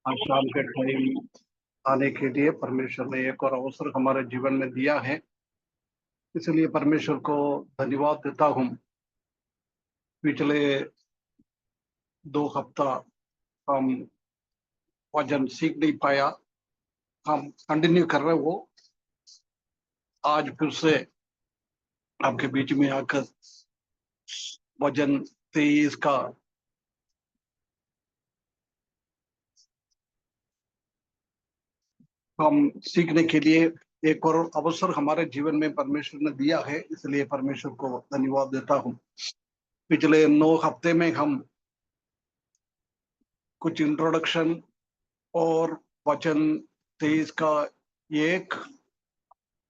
आज शाम के टाइम आने के लिए परमेश्वर ने एक और अवसर हमारे जीवन में दिया है। इसलिए परमेश्वर को धन्यवाद देता हूँ। पिछले 2 हफ्ता हम वचन सीख नहीं पाया, हम कंटिन्यू कर रहे वो। आज फिर से आपके बीच में आकर वचन 23 का हम सीखने के लिए एक और अवसर हमारे जीवन में परमेश्वर ने दिया है। इसलिए परमेश्वर को धन्यवाद देता हूँ। पिछले 9 हफ्ते में हम कुछ इंट्रोडक्शन और वचन 23 का एक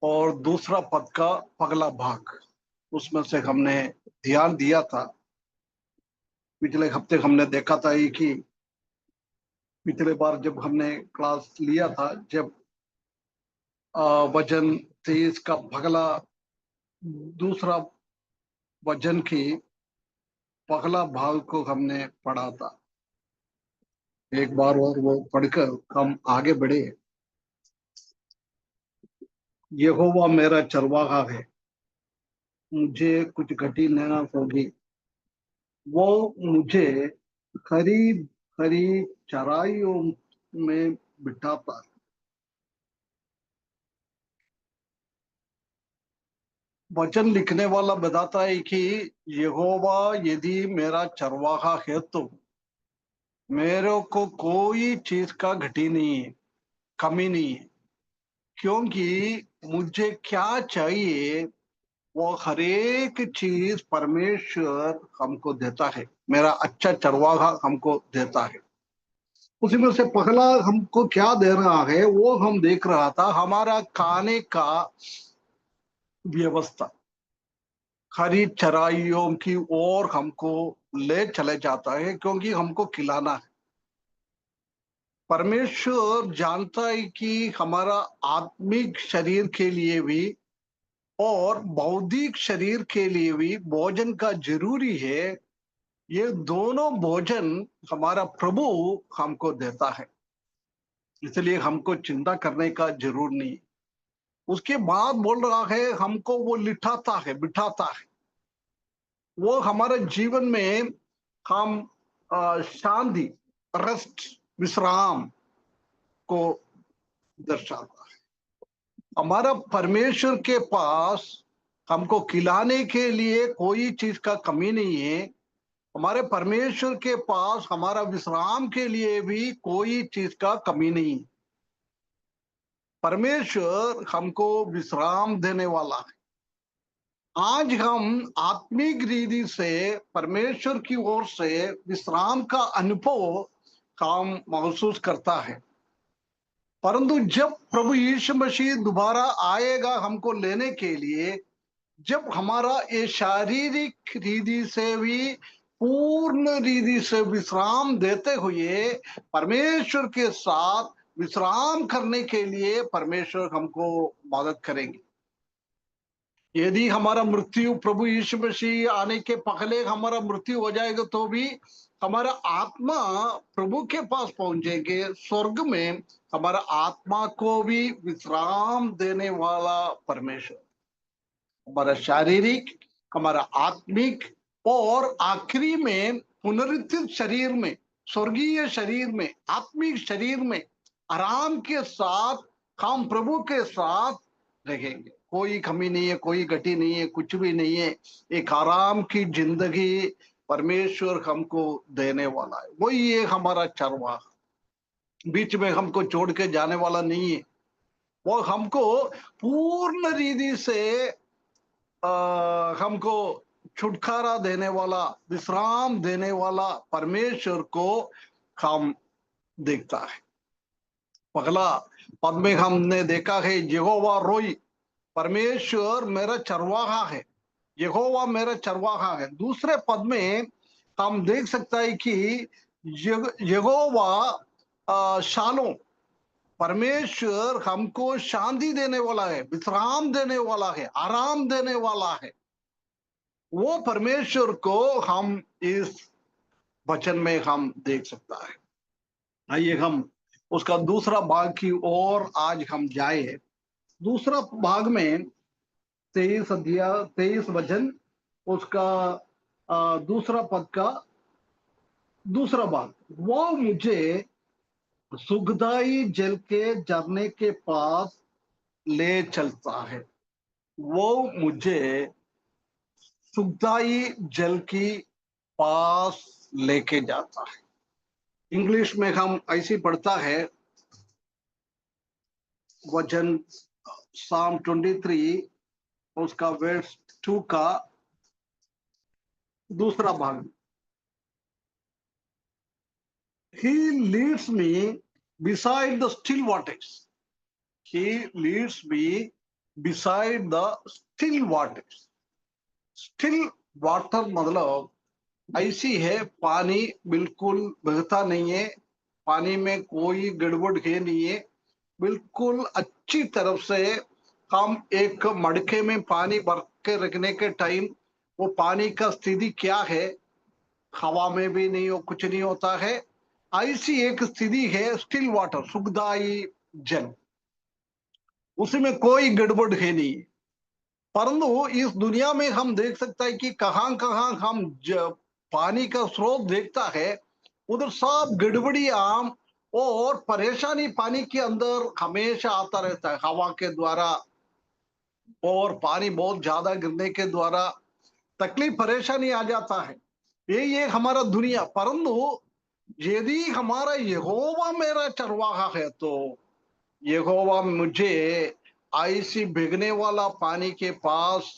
और दूसरा पद का पगला भाग, उसमें से हमने ध्यान दिया था। पिछले हफ्ते हमने देखा था कि पिछले बार जब हमने क्लास लिया था, जब वचन 23 का पगला दूसरा वचन की पगला भाग को हमने पढ़ा था। एक बार और वो पढ़कर हम आगे बढ़े। यहोवा मेरा चरवाहा है, मुझे कुछ घटी न होगी। वो मुझे खरी खरी चराइयों में बिठाता है। वचन लिखने वाला बताता है कि यहोवा यदि मेरा चरवाहा है तो मेरे को कोई चीज का घटी नहीं है, कमी नहीं है। क्योंकि मुझे क्या चाहिए वो हर एक चीज परमेश्वर हमको देता है। मेरा अच्छा चरवाहा हमको देता है। उसी में से पहला हमको क्या दे रहा है वो हम देख रहा था, हमारा खाने का व्यवस्था। हरी चराइयों की ओर हमको ले चले जाता है, क्योंकि हमको खिलाना है। परमेश्वर जानता है कि हमारा आत्मिक शरीर के लिए भी और बौद्धिक शरीर के लिए भी भोजन का जरूरी है। ये दोनों भोजन हमारा प्रभु हमको देता है, इसलिए हमको चिंता करने का जरूर नहीं। उसके बाद बोल रहा है हमको वो लिटाता है, बिठाता है। वो हमारे जीवन में हम शांति, रेस्ट, विश्राम को दर्शाता है। हमारा परमेश्वर के पास हमको खिलाने के लिए कोई चीज का कमी नहीं है। हमारे परमेश्वर के पास हमारा विश्राम के लिए भी कोई चीज का कमी नहीं है। परमेश्वर हमको विश्राम देने वाला है। आज हम आत्मिक रीति से परमेश्वर की ओर से विश्राम का अनुभव हम महसूस करता है। परंतु जब प्रभु यीशु मसीह दोबारा आएगा हमको लेने के लिए, जब हमारा ये शारीरिक रीति से भी पूर्ण रीति से विश्राम देते हुए परमेश्वर के साथ विश्राम करने के लिए परमेश्वर हमको मदद करेंगे। यदि हमारा मृत्यु प्रभु यीशु मसीह आने के पहले हमारा मृत्यु हो जाएगा तो भी हमारा आत्मा प्रभु के पास पहुंचेंगे स्वर्ग में। हमारा आत्मा को भी विश्राम देने वाला परमेश्वर, हमारा शारीरिक, हमारा आत्मिक और आखिरी में पुनरुत्थित शरीर में, स्वर्गीय शरीर में, आत्मिक शरीर में आराम के साथ हम प्रभु के साथ रहेंगे। कोई कमी नहीं है, कोई घटी नहीं है, कुछ भी नहीं है। एक आराम की जिंदगी परमेश्वर हमको देने वाला है। वही ये हमारा चरवाहा, बीच में हमको छोड़ के जाने वाला नहीं है। वो हमको पूर्ण रीति से हमको छुटकारा देने वाला, विश्राम देने वाला परमेश्वर को हम देखता है। पगला पद में हमने देखा है यहोवा रोई, परमेश्वर मेरा चरवाहा है। यहोवा मेरा चरवाहा है। दूसरे पद में हम देख सकता है कि यहोवा शालोम, परमेश्वर हमको शांति देने वाला है, विश्राम देने वाला है, आराम देने वाला है। वो परमेश्वर को हम इस वचन में हम देख सकता है। आइए हम उसका दूसरा भाग की ओर आज हम जाए। दूसरा भाग में 23 वचन, उसका दूसरा पद का दूसरा भाग। वो मुझे सुखदाई जल के झरने के पास ले चलता है। वो मुझे सुखदाई जल की पास लेके जाता है। इंग्लिश में हम ऐसे पढ़ता है, वचन साम 23, उसका वर्स 2 का दूसरा भाग। He leads me beside the still waters. He leads me beside the still waters. Still water मतलब ऐसी है, पानी बिल्कुल बहता नहीं है, पानी में कोई गड़बड़ है नहीं है, बिल्कुल अच्छी तरफ से। हम एक मड़के में पानी भर के रखने के टाइम वो पानी का स्थिति क्या है, हवा में भी नहीं हो, कुछ नहीं होता है, ऐसी एक स्थिति है स्टिल वाटर, सुखदाई जल। उसमें कोई गड़बड़ है नहीं। परंतु इस दुनिया में हम देख सकते हैं कि कहां कहां हम पानी का स्रोत देखता है, उधर सब गड़बड़ी आम और परेशानी पानी के अंदर हमेशा आता रहता है, हवा के द्वारा और पानी बहुत ज्यादा गिरने के द्वारा तकलीफ परेशानी आ जाता है। ये हमारा दुनिया। परंतु यदि हमारा यहोवा मेरा चरवाहा है, तो यहोवा मुझे ऐसी भिगने वाला पानी के पास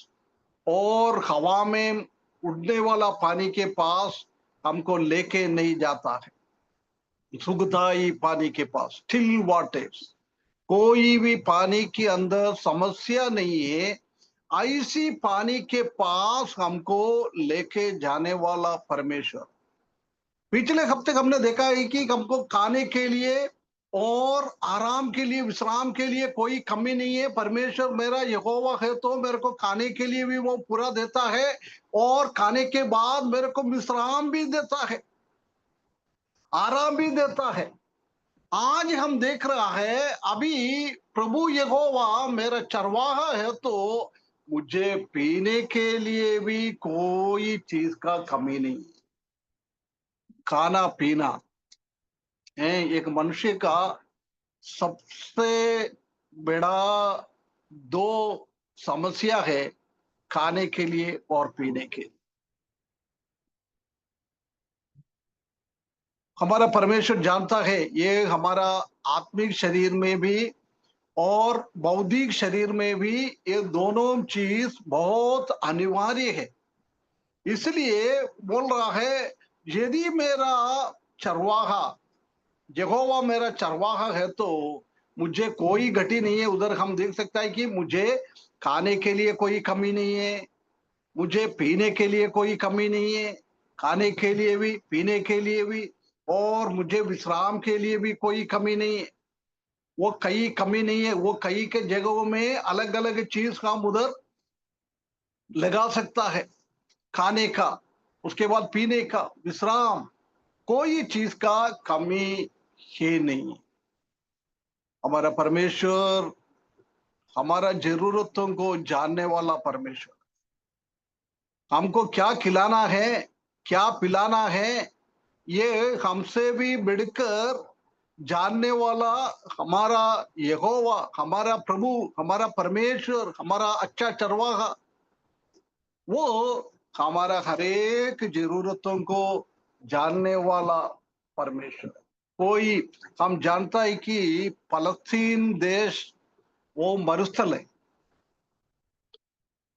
और हवा में उड़ने वाला पानी के पास हमको लेके नहीं जाता है। सुखदाई पानी के पास, स्टिल वाटर्स, कोई भी पानी के अंदर समस्या नहीं है, ऐसी पानी के पास हमको लेके जाने वाला परमेश्वर। पिछले हफ्ते हमने देखा है कि हमको खाने के लिए और आराम के लिए, विश्राम के लिए कोई कमी नहीं है। परमेश्वर मेरा यहोवा है, तो मेरे को खाने के लिए भी वो पूरा देता है और खाने के बाद मेरे को विश्राम भी देता है, आराम भी देता है। आज हम देख रहा है, अभी प्रभु यहोवा मेरा चरवाहा है, तो मुझे पीने के लिए भी कोई चीज का कमी नहीं। खाना पीना है एक मनुष्य का सबसे बड़ा दो समस्या है, खाने के लिए और पीने के लिए। हमारा परमेश्वर जानता है ये हमारा आत्मिक शरीर में भी और बौद्धिक शरीर में भी ये दोनों चीज बहुत अनिवार्य है। इसलिए बोल रहा है, यदि मेरा चरवाहा, यहोवा मेरा चरवाहा है, तो मुझे कोई घटी नहीं है। उधर हम देख सकता है कि मुझे खाने के लिए कोई कमी नहीं है, मुझे पीने के लिए कोई कमी नहीं है, खाने के लिए भी, पीने के लिए भी, और मुझे विश्राम के लिए भी कोई कमी नहीं है। वो कई कमी नहीं है, वो कई के जगहों में अलग अलग चीज हम उधर लगा सकता है, खाने का, उसके बाद पीने का, विश्राम, कोई चीज का कमी ही नहीं। हमारा परमेश्वर हमारा जरूरतों को जानने वाला परमेश्वर, हमको क्या खिलाना है, क्या पिलाना है, ये हमसे भी बढ़कर जानने वाला हमारा यहोवा, हमारा प्रभु, हमारा परमेश्वर, हमारा अच्छा चरवाहा, वो हमारा हर एक जरूरतों को जानने वाला परमेश्वर। कोई हम जानता है कि फलस्तीन देश वो मरुस्थल है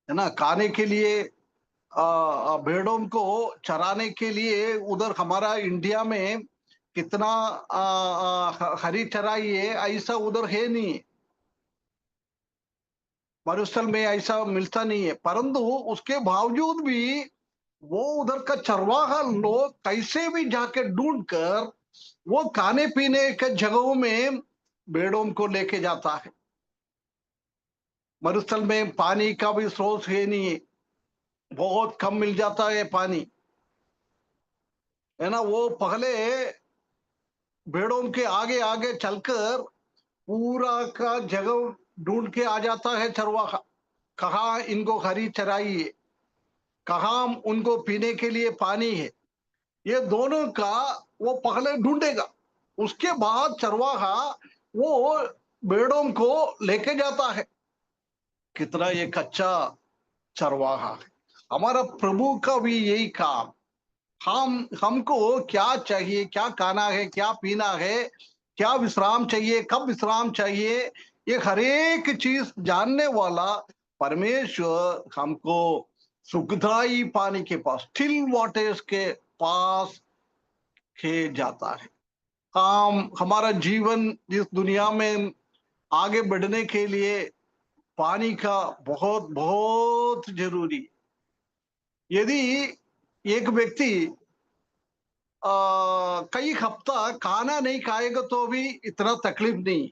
ना, खाने के लिए भेड़ों को चराने के लिए। उधर हमारा इंडिया में कितना हरी चराई है, ऐसा उधर है नहीं, मरुस्थल में ऐसा मिलता नहीं है। परंतु उसके बावजूद भी वो उधर का चरवाहा लोग कैसे भी जाके ढूंढ कर वो खाने पीने के जगहों में भेड़ों को लेके जाता है। मरुस्थल में पानी का भी स्रोत है नहीं, बहुत कम मिल जाता है पानी, है ना। वो पहले भेड़ों के आगे आगे चलकर पूरा का जगह ढूंढ के आ जाता है चरवाहा। कहाँ इनको हरी चराई है, कहाँ उनको पीने के लिए पानी है, ये दोनों का वो पहले ढूंढेगा। उसके बाद चरवाहा वो भेड़ों को लेके जाता है। कितना ये कच्चा चरवाहा है। हमारा प्रभु का भी यही काम। हमको क्या चाहिए, क्या खाना है, क्या पीना है, क्या विश्राम चाहिए, कब विश्राम चाहिए, ये हर एक चीज जानने वाला परमेश्वर हमको सुखदाई पानी के पास, स्टिल वाटर्स के पास के जाता है। हमारा जीवन इस दुनिया में आगे बढ़ने के लिए पानी का बहुत बहुत जरूरी है। यदि एक व्यक्ति कई हफ्ता खाना नहीं खाएगा तो भी इतना तकलीफ नहीं,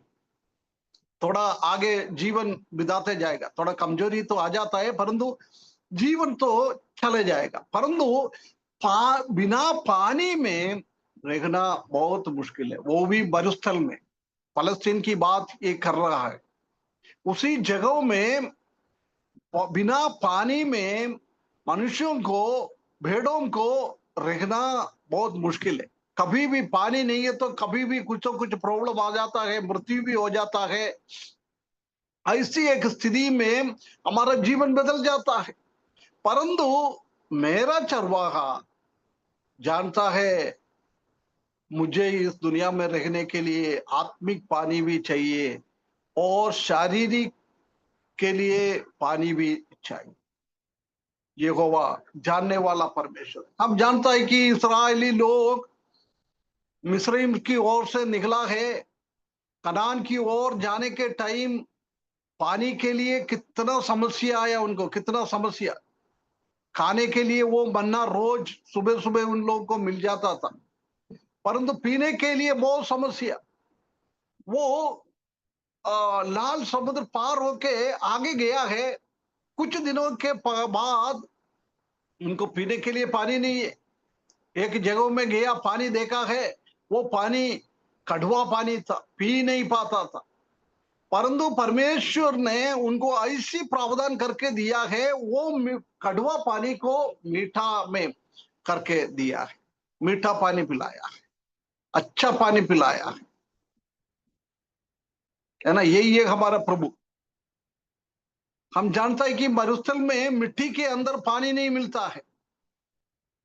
थोड़ा आगे जीवन बिताते जाएगा, थोड़ा कमजोरी तो आ जाता है परंतु जीवन तो चले जाएगा। परंतु बिना पानी में रहना बहुत मुश्किल है, वो भी मरुस्थल में। फलस्तीन की बात ये कर रहा है, उसी जगह में बिना पानी में मनुष्यों को, भेड़ों को रहना बहुत मुश्किल है। कभी भी पानी नहीं है तो कभी भी कुछ तो कुछ प्रॉब्लम आ जाता है, मृत्यु भी हो जाता है। ऐसी एक स्थिति में हमारा जीवन बदल जाता है। परंतु मेरा चरवाहा जानता है मुझे इस दुनिया में रहने के लिए आत्मिक पानी भी चाहिए और शारीरिक के लिए पानी भी चाहिए। यहोवा जानने वाला परमेश्वर। हम जानता है कि इस्राएली लोग मिस्र की ओर से निकला है, कनान की ओर जाने के टाइम पानी के लिए कितना समस्या आया उनको, कितना समस्या। खाने के लिए वो मन्ना रोज सुबह सुबह उन लोगों को मिल जाता था, परंतु पीने के लिए बहुत समस्या। वो लाल समुद्र पार होके आगे गया है, कुछ दिनों के बाद उनको पीने के लिए पानी नहीं है। एक जगह में गया, पानी देखा है, वो पानी कड़वा पानी था, पी नहीं पाता था। परंतु परमेश्वर ने उनको ऐसी प्रावधान करके दिया है, वो कड़वा पानी को मीठा में करके दिया है, मीठा पानी पिलाया है, अच्छा पानी पिलाया है ना। यही है हमारा प्रभु। हम जानता है कि मरुस्थल में मिट्टी के अंदर पानी नहीं मिलता है,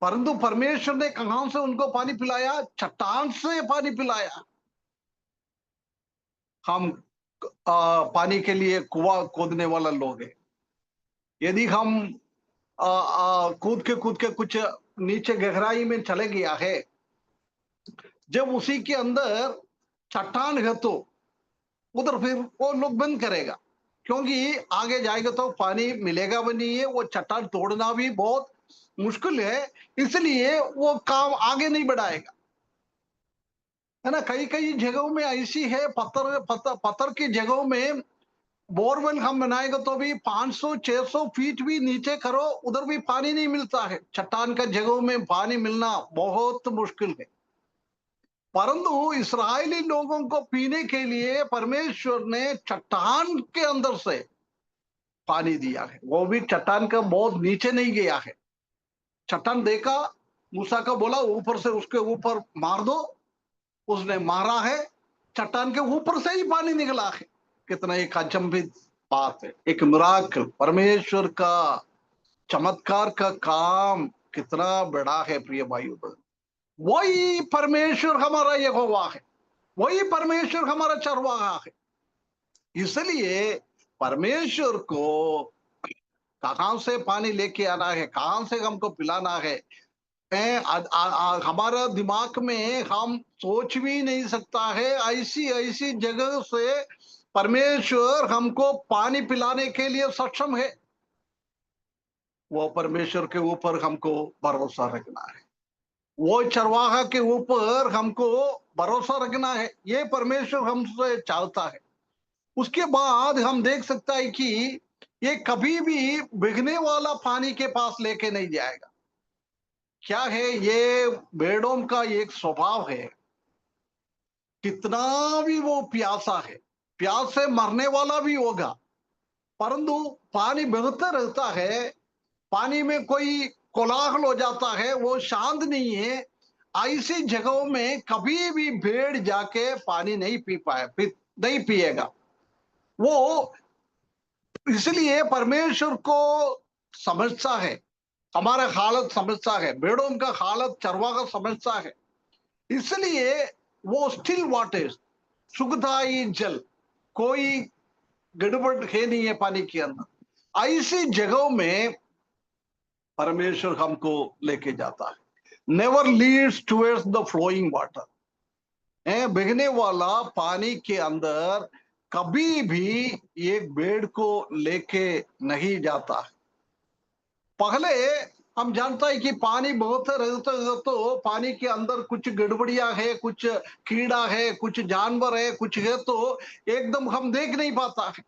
परंतु परमेश्वर ने कहां से उनको पानी पिलाया, चट्टान से पानी पिलाया। हम पानी के लिए कुआं खोदने वाला लोग हैं। यदि हम कूद के कुछ नीचे गहराई में चले गया है, जब उसी के अंदर चट्टान है तो उधर फिर वो लोग बंद करेगा, क्योंकि आगे जाएगा तो पानी मिलेगा भी नहीं है, वो चट्टान तोड़ना भी बहुत मुश्किल है, इसलिए वो काम आगे नहीं बढ़ाएगा, है ना। कई कई जगहों में ऐसी है, पत्थर पत्थर पत्थर की जगहों में बोरवेल हम बनाएगा तो भी 500 600 फीट भी नीचे करो, उधर भी पानी नहीं मिलता है। चट्टान का जगहों में पानी मिलना बहुत मुश्किल है। परंतु इस्राएली लोगों को पीने के लिए परमेश्वर ने चट्टान के अंदर से पानी दिया है, वो भी चट्टान का बहुत नीचे नहीं गया है। चट्टान देखा, मूसा का बोला ऊपर से उसके ऊपर मार दो, उसने मारा है, चट्टान के ऊपर से ही पानी निकला है। कितना एक अचंभित बात है, एक मिराकल, परमेश्वर का चमत्कार का काम कितना बड़ा है प्रिय भाइयों बहन। वही परमेश्वर हमारा यहोवा है, वही परमेश्वर हमारा चरवाहा है। इसलिए परमेश्वर को कहां से पानी लेके आना है, कहां से हमको पिलाना है, हमारा दिमाग में हम सोच भी नहीं सकता है। ऐसी ऐसी जगह से परमेश्वर हमको पानी पिलाने के लिए सक्षम है। वो परमेश्वर के ऊपर हमको भरोसा रखना है, वो चरवाहा के ऊपर हमको भरोसा रखना है, ये परमेश्वर हमसे चाहता है। उसके बाद हम देख सकता है कि ये कभी भी बिगने वाला पानी के पास लेके नहीं जाएगा। क्या है, ये भेड़ों का एक स्वभाव है, कितना भी वो प्यासा है, प्यास से मरने वाला भी होगा, परंतु पानी बहता रहता है, पानी में कोई कोलाहल हो जाता है, वो शांत नहीं है। ऐसी जगहों में कभी भी भेड़ जाके पानी नहीं नहीं पिएगा वो। इसलिए परमेश्वर को समझता है, हमारा हालत समझता है, भेड़ों का हालत चरवाहा समझता है। इसलिए वो स्टिल वाटर, सुखदाई जल, कोई गड़बड़ है नहीं है पानी के अंदर, ऐसी जगहों में परमेश्वर हमको लेके जाता है। Never leads towards the flowing water, बहने वाला पानी के अंदर कभी भी एक भेड़ को लेके नहीं जाता है। पहले हम जानता है कि पानी बहुत रहता है तो पानी के अंदर कुछ गड़बड़ियां है, कुछ कीड़ा है, कुछ जानवर है, कुछ है, तो एकदम हम देख नहीं पाता है।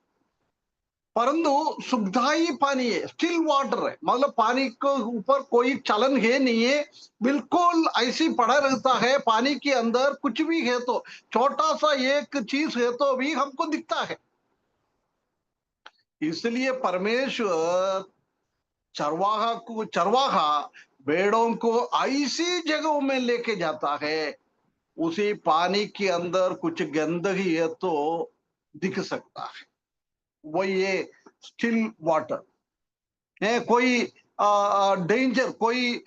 परंतु सुखदाई पानी है, स्टिल वाटर है, मतलब पानी के ऊपर कोई चलन है नहीं है, बिल्कुल ऐसी पड़ा रहता है। पानी के अंदर कुछ भी है तो, छोटा सा एक चीज है तो भी हमको दिखता है। इसलिए परमेश्वर चरवाहा भेड़ों को ऐसी जगहों में लेके जाता है, उसी पानी के अंदर कुछ गंदगी है तो दिख सकता है, वो ये स्टिल वाटर है। कोई डेंजर, कोई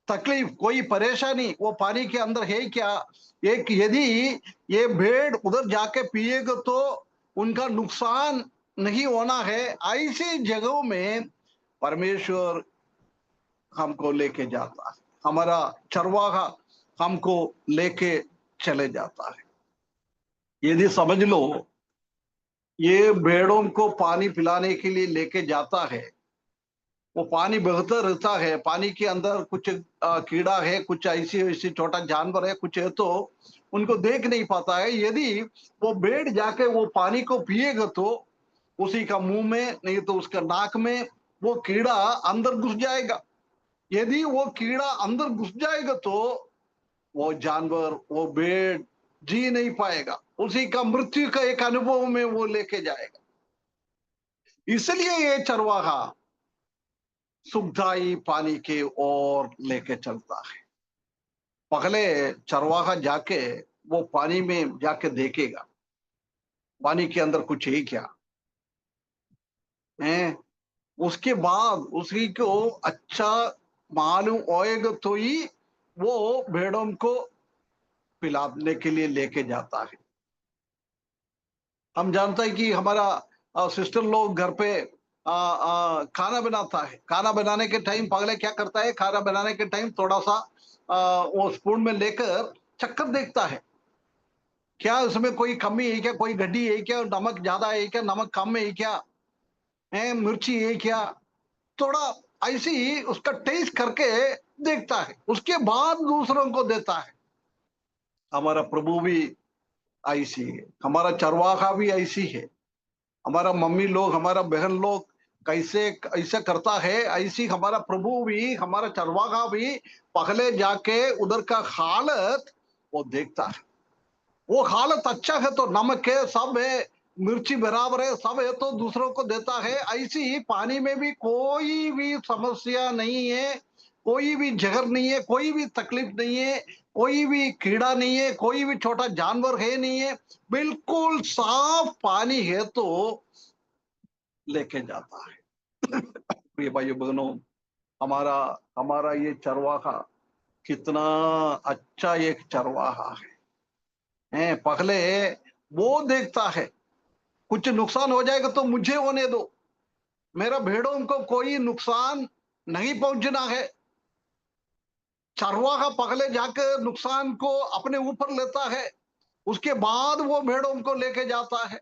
तकलीफ, कोई परेशानी वो पानी के अंदर है क्या? एक यदि ये भेड़ उधर जाके पिएगा तो उनका नुकसान नहीं होना है, ऐसी जगहों में परमेश्वर हमको लेके जाता है, हमारा चरवाहा हमको लेके चले जाता है। यदि समझ लो ये भेड़ों को पानी पिलाने के लिए लेके जाता है, वो पानी बहता रहता है, पानी के अंदर कुछ कीड़ा है, कुछ ऐसी ऐसी छोटा जानवर है, कुछ है तो उनको देख नहीं पाता है। यदि वो भेड़ जाके वो पानी को पिएगा तो उसी का मुंह में नहीं तो उसका नाक में वो कीड़ा अंदर घुस जाएगा। यदि वो कीड़ा अंदर घुस जाएगा तो वो जानवर, वो भेड़ जी नहीं पाएगा, उसी का मृत्यु का एक अनुभव में वो लेके जाएगा। इसलिए ये चरवाहा सुखदाई पानी की ओर लेके चलता है। पहले चरवाहा जाके वो पानी में जाके देखेगा, पानी के अंदर कुछ है क्या है। उसके बाद उसी को अच्छा मालूम होएगा तो ही वो भेड़ों को पिलाने के लिए लेके जाता है। हम जानते हैं कि हमारा सिस्टर लोग घर पे खाना बनाता है, खाना बनाने के टाइम पहले क्या करता है, खाना बनाने के टाइम थोड़ा सा वो स्पून में लेकर चक्कर देखता है, क्या उसमें कोई कमी है क्या, कोई गड्डी है क्या, नमक ज्यादा है क्या, नमक कम है क्या, है मिर्ची है क्या, थोड़ा ऐसी उसका टेस्ट करके देखता है, उसके बाद दूसरों को देता है। हमारा प्रभु भी ऐसी है, हमारा चरवाहा भी ऐसी है, हमारा मम्मी लोग, हमारा बहन लोग कैसे ऐसा करता है, ऐसी हमारा प्रभु भी, हमारा चरवाहा भी पहले जाके उधर का हालत वो देखता है। वो हालत अच्छा है तो नमक है, सब है, मिर्ची बराबर है, सब है तो दूसरों को देता है। ऐसी ही पानी में भी कोई भी समस्या नहीं है, कोई भी जहर नहीं है, कोई भी तकलीफ नहीं है, कोई भी कीड़ा नहीं है, कोई भी छोटा जानवर है नहीं है, बिल्कुल साफ पानी है तो लेके जाता है। प्रिय भाइयों बहनों, हमारा हमारा ये चरवाहा कितना अच्छा एक चरवाहा है। पहले वो देखता है कुछ नुकसान हो जाएगा तो मुझे होने दो, मेरा भेड़ों को कोई नुकसान नहीं पहुंचना है। चरवाहा पहले जाकर नुकसान को अपने ऊपर लेता है, उसके बाद वो भेड़ों को लेके जाता है।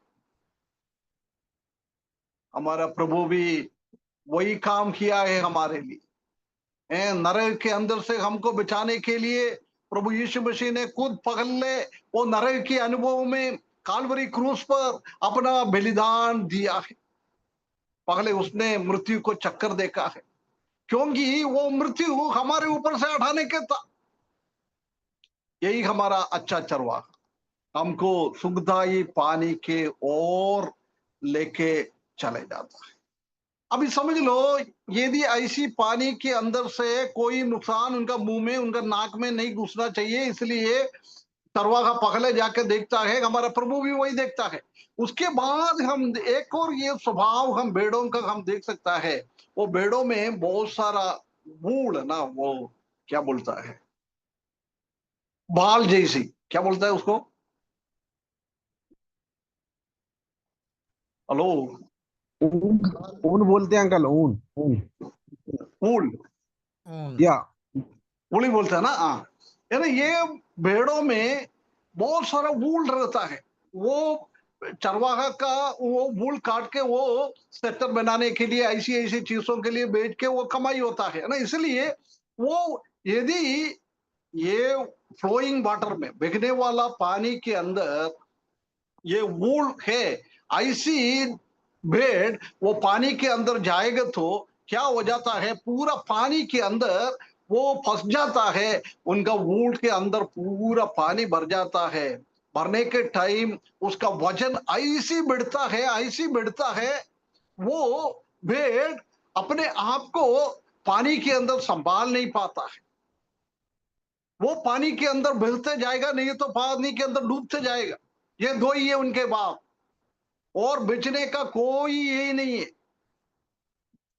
हमारा प्रभु भी वही काम किया है हमारे लिए, नरक के अंदर से हमको बचाने के लिए प्रभु यीशु मसीह ने खुद पगले वो नरक के अनुभव में कालवरी क्रूस पर अपना बलिदान दिया है। पहले उसने मृत्यु को चक्कर देखा है, क्योंकि वो मृत्यु हमारे ऊपर से हटाने के था। यही हमारा अच्छा चरवाहा हमको सुखदाई पानी के ओर लेके चले जाता है। अभी समझ लो, यदि ऐसी पानी के अंदर से कोई नुकसान उनका मुंह में, उनका नाक में नहीं घुसना चाहिए, इसलिए चरवाहा पहले जाके देखता है, हमारा प्रभु भी वही देखता है। उसके बाद हम एक और ये स्वभाव हम भेड़ों का हम देख सकता है। वो भेड़ों में बहुत सारा बूढ़ ना, वो क्या बोलता है, बाल जैसी, क्या बोलता है उसको, हेलो, ऊन। ऊन बोलते हैं अंकल, ऊन ऊन। ऊल, ऊन। या ऊल ही बोलता है ना, हाँ। यानी ये भेड़ों में बहुत सारा वूल रहता है। वो चरवाहा का वो वूल काट के वो स्वेटर बनाने के लिए, ऐसी ऐसी चीजों के लिए बेच के वो कमाई होता है ना। इसलिए वो यदि ये फ्लोइंग वाटर में, बहने वाला पानी के अंदर ये वूल है, ऐसी भेड़ वो पानी के अंदर जाएगा तो क्या हो जाता है, पूरा पानी के अंदर वो फंस जाता है। उनका वूल के अंदर पूरा पानी भर जाता है। भरने के टाइम उसका वजन ऐसी बढ़ता है, ऐसी बढ़ता है, वो भेड़ अपने आप को पानी के अंदर संभाल नहीं पाता है। वो पानी के अंदर बहते जाएगा, नहीं तो पानी के अंदर डूबते जाएगा। ये दो ही है उनके बाप, और बेचने का कोई यही नहीं है।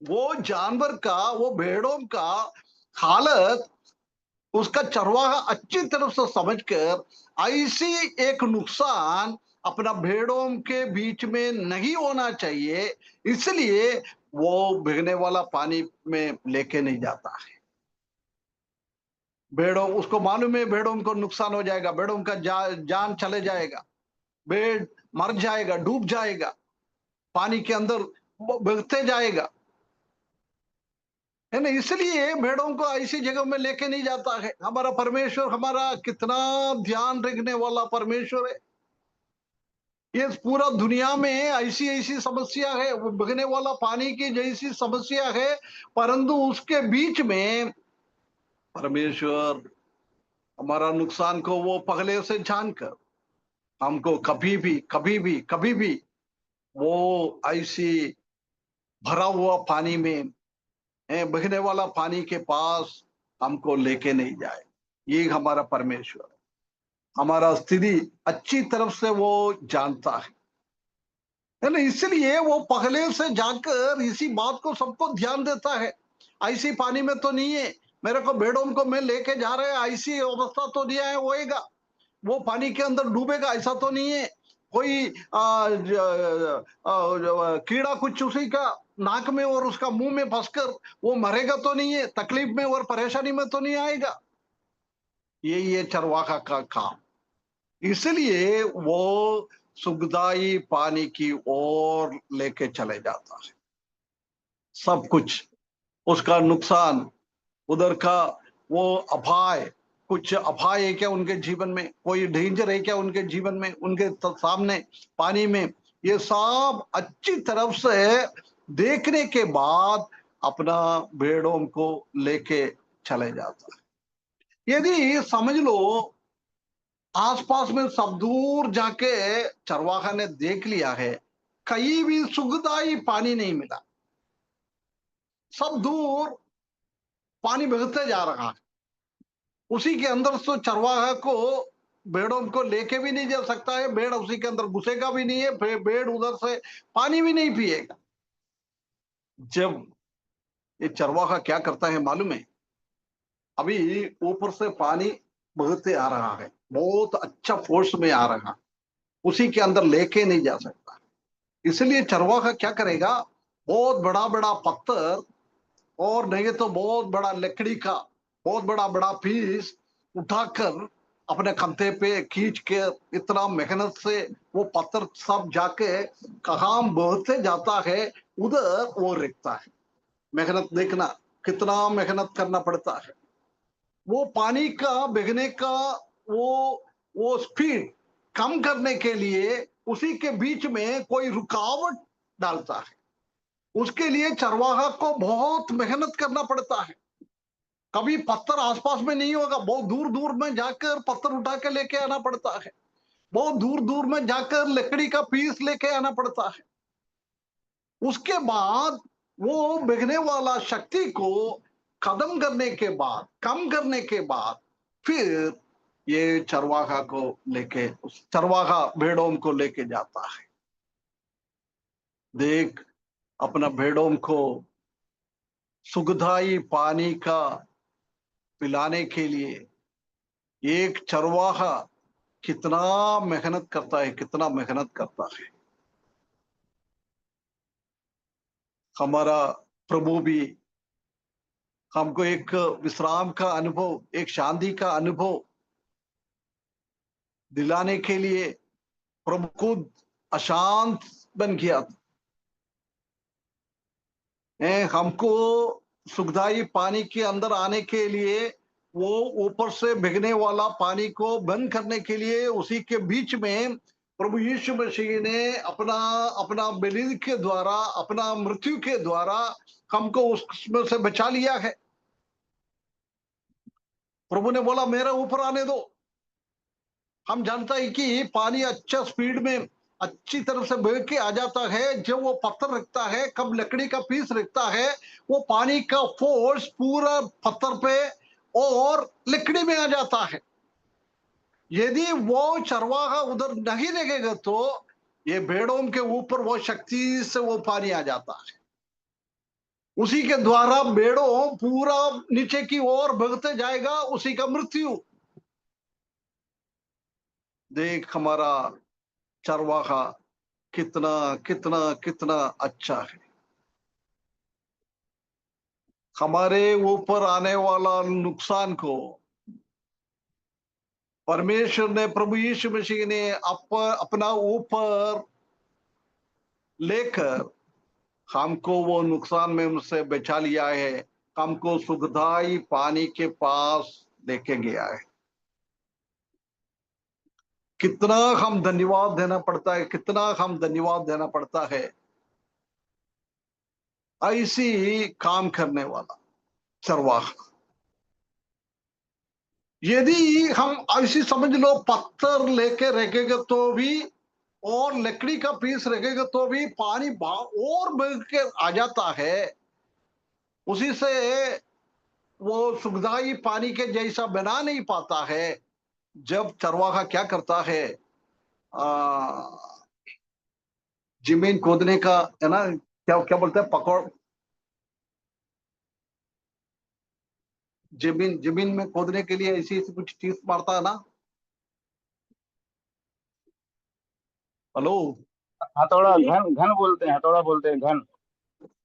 वो जानवर का, वो भेड़ों का हालत उसका चरवाहा अच्छी तरह से समझकर ऐसी एक नुकसान अपना भेड़ों के बीच में नहीं होना चाहिए, इसलिए वो भीगने वाला पानी में लेके नहीं जाता है। भेड़ों, उसको मालूम है भेड़ों को नुकसान हो जाएगा, भेड़ों का जान चले जाएगा, भेड़ मर जाएगा, डूब जाएगा, पानी के अंदर बहते जाएगा, है ना। इसलिए भेड़ों को ऐसी जगह में लेके नहीं जाता है। हमारा परमेश्वर हमारा कितना ध्यान रखने वाला परमेश्वर है। ये पूरा दुनिया में ऐसी ऐसी समस्या है, वो बहने वाला पानी की जैसी समस्या है, परंतु उसके बीच में परमेश्वर हमारा नुकसान को वो पहले से जानकर हमको कभी भी कभी भी कभी भी वो ऐसी भरा हुआ पानी में, बहने वाला पानी के पास हमको लेके नहीं जाए। ये हमारा परमेश्वर हमारा स्थिति अच्छी तरफ से वो जानता है ना। इसलिए वो पहले से जाकर इसी बात को सबको ध्यान देता है। ऐसी पानी में तो नहीं है, मेरे को भेड़ों को मैं लेके जा रहे हैं, ऐसी अवस्था तो नहीं है होएगा, वो पानी के अंदर डूबेगा ऐसा तो नहीं है, कोई कीड़ा कुछ उसी का नाक में और उसका मुंह में फंसकर वो मरेगा तो नहीं है, तकलीफ में और परेशानी में तो नहीं आएगा। यही है चरवाहा का काम। इसलिए वो सुखदाई पानी की ओर लेके चले जाता है। सब कुछ उसका नुकसान, उधर का वो अपाय, कुछ अपाय है क्या उनके जीवन में, कोई डेंजर है क्या उनके जीवन में, उनके सामने पानी में, ये सब अच्छी तरफ से देखने के बाद अपना भेड़ों को लेके चले जाता है। यदि समझ लो आसपास में सब दूर जाके चरवाहा ने देख लिया है, कहीं भी सुखदाई पानी नहीं मिला, सब दूर पानी बहते जा रहा है, उसी के अंदर तो चरवाहा को भेड़ों को लेके भी नहीं जा सकता है, भेड़ उसी के अंदर घुसेगा भी नहीं है, भेड़ उधर से पानी भी नहीं पिएगा। जब ये चरवाहा क्या करता है मालूम है, अभी ऊपर से पानी बहते आ रहा है, बहुत अच्छा फोर्स में आ रहा है, उसी के अंदर लेके नहीं जा सकता, इसलिए चरवाहा क्या करेगा, बहुत बड़ा बड़ा पत्थर और नहीं तो बहुत बड़ा लकड़ी का बहुत बड़ा बड़ा पीस उठाकर अपने कंधे पे खींच के, इतना मेहनत से वो पत्थर सब जाके कहाँ बहते जाता है, उधर वो रखता है। मेहनत देखना, कितना मेहनत करना पड़ता है। वो पानी का बहने का वो स्पीड कम करने के लिए उसी के बीच में कोई रुकावट डालता है। उसके लिए चरवाहा को बहुत मेहनत करना पड़ता है। कभी पत्थर आसपास में नहीं होगा, बहुत दूर दूर में जाकर पत्थर उठा के लेके आना पड़ता है, बहुत दूर दूर में जाकर लकड़ी का पीस लेके आना पड़ता है। उसके बाद वो बिगने वाला शक्ति को खत्म करने के बाद, कम करने के बाद, फिर ये चरवाहा को लेके, उस चरवाहा भेड़ों को लेके जाता है। देख, अपना भेड़ों को सुखदाई पानी का पिलाने के लिए एक चरवाहा कितना मेहनत करता है, कितना मेहनत करता है। हमारा प्रभु भी हमको एक विश्राम का अनुभव, एक शांति का अनुभव दिलाने के लिए प्रभु खुद अशांत बन गया। हमको सुखदाई पानी के अंदर आने के लिए, वो ऊपर से भिगने वाला पानी को बंद करने के लिए, उसी के बीच में प्रभु यीशु मसीह ने अपना अपना बलि के द्वारा, अपना मृत्यु के द्वारा हमको उसमें से बचा लिया है। प्रभु ने बोला मेरे ऊपर आने दो। हम जानता है कि पानी अच्छा स्पीड में अच्छी तरह से बह के आ जाता है। जब वो पत्थर रखता है, कब लकड़ी का पीस रखता है, वो पानी का फोर्स पूरा पत्थर पे और लकड़ी में आ जाता है। यदि वो चरवाहा उधर नहीं लगेगा तो ये भेड़ों के ऊपर वो शक्ति से वो पानी आ जाता है। उसी के द्वारा भेड़ों पूरा नीचे की ओर भगते जाएगा, उसी का मृत्यु। देख, हमारा चरवाहा कितना कितना कितना अच्छा है। हमारे ऊपर आने वाला नुकसान को परमेश्वर ने, प्रभु यीशु मसीह ने अपना ऊपर लेकर हमको वो नुकसान में से बचा लिया है, हमको सुखदाई पानी के पास लेके गया है। कितना हम धन्यवाद देना पड़ता है, कितना हम धन्यवाद देना पड़ता है। ऐसी काम करने वाला चरवाहा। यदि हम ऐसी समझ लो, पत्थर लेके रखेगा तो भी और लकड़ी का पीस रखेगा तो भी पानी और बह के आ जाता है। उसी से वो सुखदाई पानी के जैसा बना नहीं पाता है। जब चरवाहा क्या करता है, जमीन खोदने का, है ना, क्या क्या बोलते हैं, पकड़, जमीन जमीन में खोदने के लिए ऐसी ऐसी कुछ चीज मारता है ना। हेलो। हथौड़ा, घन घन बोलते हैं, हथौड़ा बोलते हैं, घन।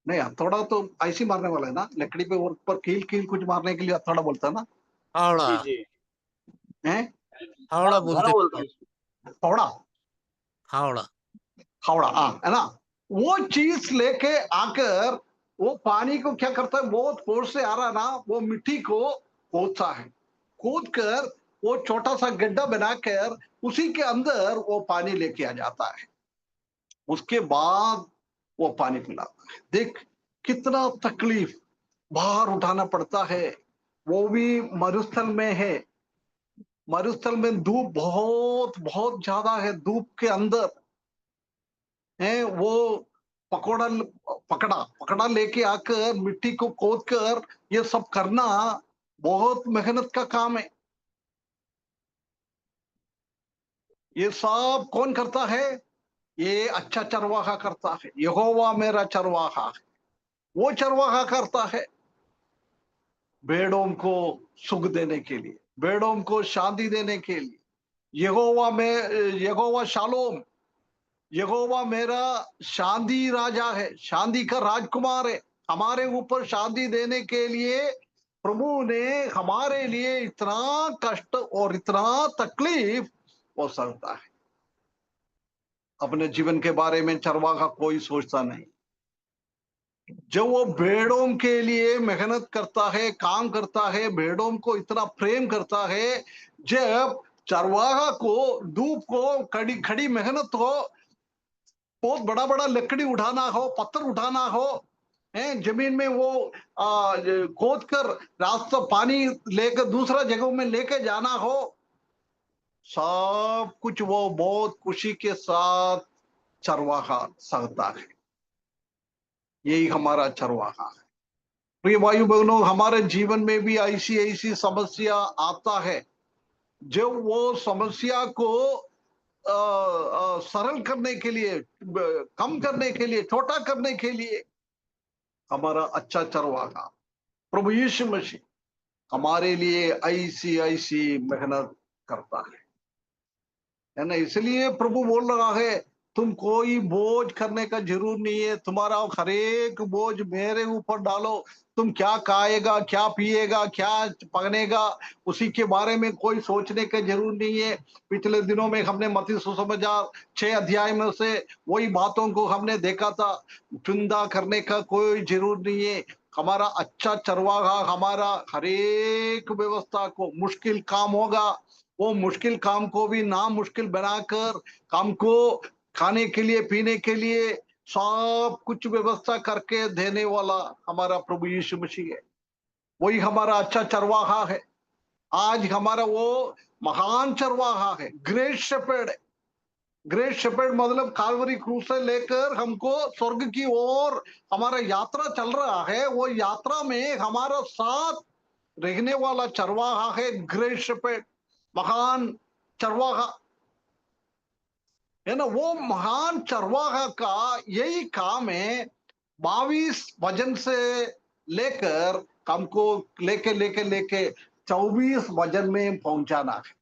नहीं, हथौड़ा तो ऐसी मारने वाला है ना, लकड़ी पे ऊपर कील कील कुछ मारने के लिए हथौड़ा बोलता है ना। हावड़ा, जी जी, है हावड़ा घन बोलते बोलते हैं। हथौड़ा, हावड़ा। हावड़ा, हाँ, है ना। वो चीज लेके आकर वो पानी को क्या करता है, बहुत फोर्स से आ रहा ना, वो मिट्टी को खोदता है। खोद कर वो छोटा सा गड्ढा बनाकर उसी के अंदर वो पानी लेके आ जाता है। उसके बाद वो पानी पिलाता है। देख, कितना तकलीफ बाहर उठाना पड़ता है, वो भी मरुस्थल में है। मरुस्थल में धूप बहुत बहुत ज्यादा है। धूप के अंदर है वो पकौड़ा, पकड़ा पकड़ा लेके आकर मिट्टी को खोद कर ये सब करना बहुत मेहनत का काम है। ये सब कौन करता है? ये अच्छा चरवाहा करता है। यहोवा मेरा चरवाहा है, वो चरवाहा करता है भेड़ों को सुख देने के लिए, भेड़ों को शांति देने के लिए। यहोवा में, यहोवा शालोम, यहोवा मेरा शांति राजा है, शांति का राजकुमार है। हमारे ऊपर शांति देने के लिए प्रभु ने हमारे लिए इतना कष्ट और इतना तकलीफ वो सहता है। अपने जीवन के बारे में चरवाहा कोई सोचता नहीं। जब वो भेड़ों के लिए मेहनत करता है, काम करता है, भेड़ों को इतना प्रेम करता है, जब चरवाहा को धूप को खड़ी खड़ी मेहनत हो, बहुत बड़ा बड़ा लकड़ी उठाना हो, पत्थर उठाना हो, हैं, जमीन में वो खोद कर रास्ता पानी लेकर दूसरा जगह में लेके जाना हो, सब कुछ वो बहुत खुशी के साथ चरवाहा सहता है। यही हमारा चरवाहा है। प्रिय भाई बहनों, हमारे जीवन में भी ऐसी ऐसी समस्या आता है, जब वो समस्या को सरल करने के लिए, कम करने के लिए, छोटा करने के लिए हमारा अच्छा चरवाहा प्रभु यीशु मसीह हमारे लिए ऐसी ऐसी मेहनत करता है ना। इसलिए प्रभु बोल रहा है, तुम कोई बोझ करने का जरूर नहीं है, तुम्हारा हर एक बोझ मेरे ऊपर डालो। तुम क्या खाएगा, क्या पिएगा, क्या पहनेगा, उसी के बारे में कोई सोचने का जरूर नहीं है। पिछले दिनों में हमने मत्ती सुसमाचार 6 अध्याय में से वही बातों को हमने देखा था। चिंता करने का कोई जरूर नहीं है। हमारा अच्छा चरवाहा हमारा हर एक व्यवस्था को, मुश्किल काम होगा वो मुश्किल काम को भी ना मुश्किल बनाकर हमको खाने के लिए, पीने के लिए सब कुछ व्यवस्था करके देने वाला हमारा प्रभु यीशु मसीह है। वही हमारा अच्छा चरवाहा है। आज हमारा वो महान चरवाहा है, ग्रेट शेपर्ड है। ग्रेट शेपर्ड मतलब काल्वरी क्रूज से लेकर हमको स्वर्ग की ओर हमारा यात्रा चल रहा है। वो यात्रा में हमारा साथ रहने वाला चरवाहा है ग्रेट शेपर्ड, महान चरवाहा है ना। वो महान चरवाहा का यही काम है, 22 वजन से लेकर हमको लेके लेके लेके 24 वजन में पहुंचाना है।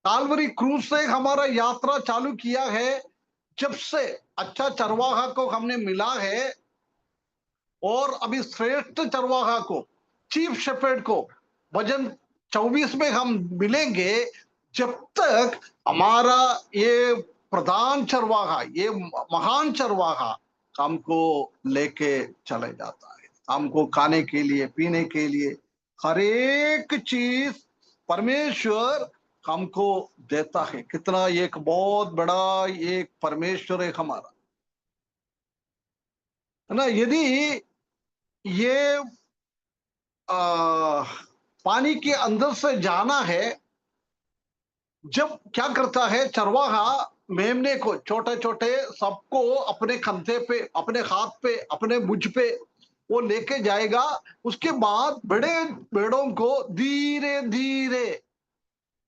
काल्वरी क्रूज से हमारा यात्रा चालू किया है। जब से अच्छा चरवाहा को हमने मिला है और अभी श्रेष्ठ चरवाहा को, चीफ शेपर्ड को वजन 24 में हम मिलेंगे, जब तक हमारा ये प्रधान चरवाहा, ये महान चरवाहा हमको लेके चले जाता है। हमको खाने के लिए, पीने के लिए हर एक चीज परमेश्वर हमको देता है। कितना एक बहुत बड़ा एक परमेश्वर है हमारा, है ना। यदि ये आ, पानी के अंदर से जाना है, जब क्या करता है चरवाहा मेमने को, छोटे छोटे सबको अपने कंधे पे, अपने हाथ पे, अपने मुझ पे वो लेके जाएगा। उसके बाद बड़े भेड़ों को धीरे धीरे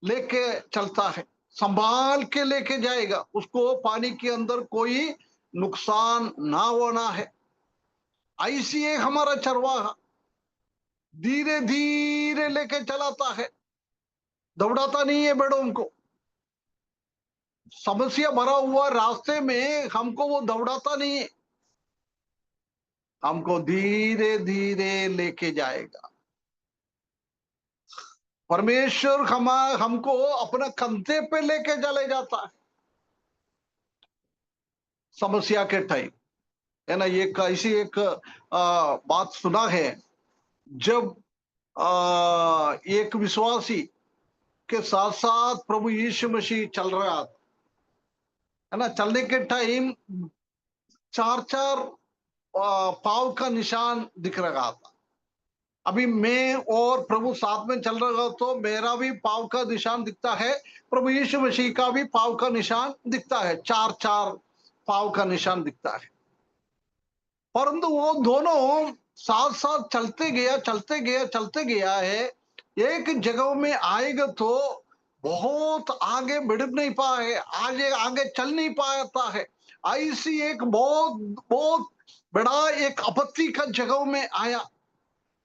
लेके चलता है, संभाल के लेके जाएगा। उसको पानी के अंदर कोई नुकसान ना होना है। ऐसी है हमारा चरवाहा, धीरे धीरे लेके चलाता है, दौड़ाता नहीं है भेड़ों को। समस्या भरा हुआ रास्ते में हमको वो दौड़ाता नहीं है, हमको धीरे धीरे लेके जाएगा। परमेश्वर हमको अपना कंधे पे लेके चले जाता है समस्या के टाइम, है ना। एक ऐसी एक बात सुना है, जब एक विश्वासी के साथ साथ प्रभु यीशु मसीह चल रहा था, है ना। चलने के टाइम चार चार पाव का निशान दिख रहा था। अभी मैं और प्रभु साथ में चल रहा तो मेरा भी पाव का निशान दिखता है, प्रभु यीशु मसीह का भी पाव का निशान दिखता है, चार चार पाव का निशान दिखता है। परंतु वो दोनों साथ साथ चलते गया है। एक जगह में आएगा तो बहुत आगे बढ़ नहीं पाए, आगे आगे चल नहीं पाता है। ऐसी एक बहुत बहुत बड़ा एक आपत्ति का जगह में आया।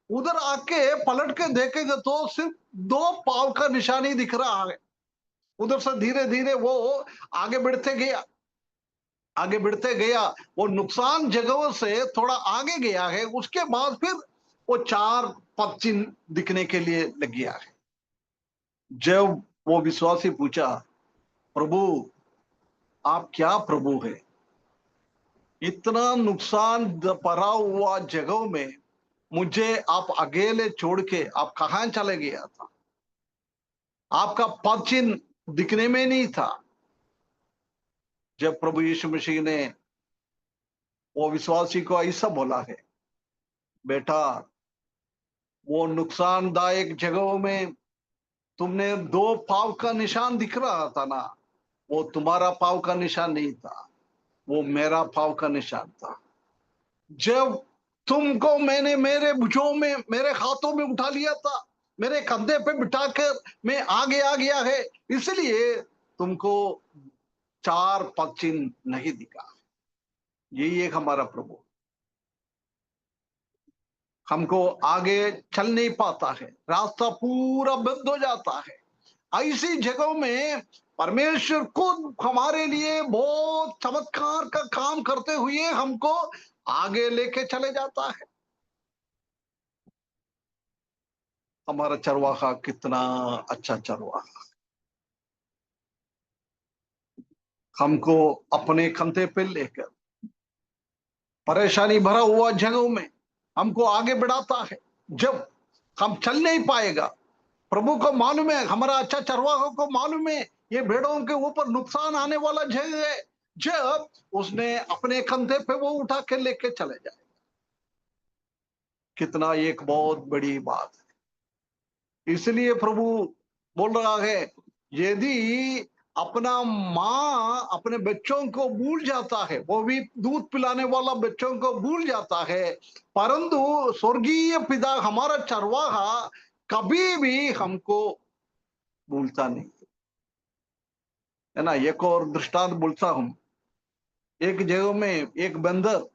उधर आके पलट के देखेगा तो सिर्फ 2 पाव का निशान ही दिख रहा है। उधर से धीरे धीरे वो आगे बढ़ते गया, आगे बढ़ते गया। वो नुकसान जगहों से थोड़ा आगे गया है। उसके बाद फिर वो 4 पद चिन्ह दिखने के लिए लग गया है। जब वो विश्वासी पूछा, प्रभु आप क्या प्रभु है, इतना नुकसान पड़ा हुआ जगह में मुझे आप अकेले छोड़ के आप कहां चले गया था, आपका पद चिन्ह दिखने में नहीं था। जब प्रभु यीशु मसीह ने वो विश्वासी को ऐसा बोला है, बेटा, वो नुकसानदायक जगहों में तुमने 2 पाँव का निशान दिख रहा था ना, वो तुम्हारा पाँव का निशान नहीं था, वो मेरा पाँव का निशान था। जब तुमको मैंने मेरे भुजों में, मेरे हाथों में उठा लिया था, मेरे कंधे पे बिठाकर मैं आगे आ गया है, इसलिए तुमको 4 पग चिन्ह नहीं दिखा। यही एक हमारा प्रभु, हमको आगे चल नहीं पाता है, रास्ता पूरा बंद हो जाता है। ऐसी जगहों में परमेश्वर खुद हमारे लिए बहुत चमत्कार का काम करते हुए हमको आगे लेके चले जाता है। हमारा चरवाहा कितना अच्छा चरवाहा, हमको अपने कंधे पे लेकर परेशानी भरा हुआ जगहों में हमको आगे बढ़ाता है। जब हम चल नहीं पाएगा, प्रभु को मालूम है, हमारा अच्छा चरवाहा को मालूम है ये भेड़ों के ऊपर नुकसान आने वाला जगह है, जब उसने अपने कंधे पे वो उठा के लेके चले जाए। कितना एक बहुत बड़ी बात है। इसलिए प्रभु बोल रहा है, यदि अपना माँ अपने बच्चों को भूल जाता है, वो भी दूध पिलाने वाला बच्चों को भूल जाता है, परंतु स्वर्गीय पिता हमारा चरवाहा कभी भी हमको भूलता नहीं है ना। एक और दृष्टांत बोलता हूं। एक जगह में एक बंदर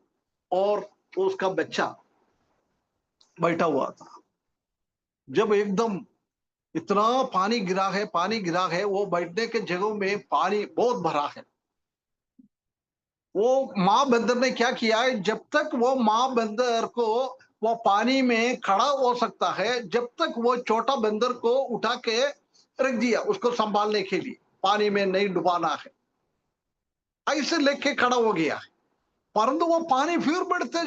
और उसका बच्चा बैठा हुआ था। जब एकदम इतना पानी गिरा है, पानी गिरा है, वो बैठने के जगह में पानी बहुत भरा है। वो माँ बंदर ने क्या किया है, जब तक वो माँ बंदर को वो पानी में खड़ा हो सकता है, जब तक वो छोटा बंदर को उठा के रख दिया, उसको संभालने के लिए, पानी में नहीं डुबाना है, ऐसे लेके खड़ा हो गया है। परंतु वो पानी फिर बढ़ते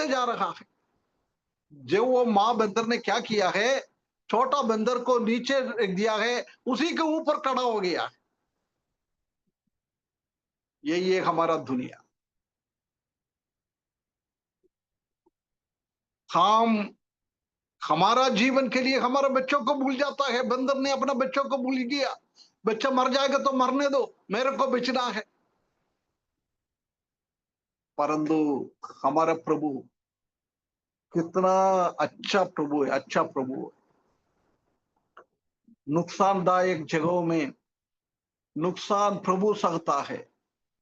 जा रहा है। जो वो माँ बंदर ने क्या किया है, छोटा बंदर को नीचे रख दिया है, उसी के ऊपर खड़ा हो गया है। यही है हमारा दुनिया। हम हमारा जीवन के लिए हमारे बच्चों को भूल जाता है। बंदर ने अपना बच्चों को भूल गया, बच्चा मर जाएगा तो मरने दो, मेरे को बचना है। परंतु हमारा प्रभु कितना अच्छा प्रभु है, अच्छा प्रभु है। नुकसानदायक जगहों में नुकसान प्रभु सहता है,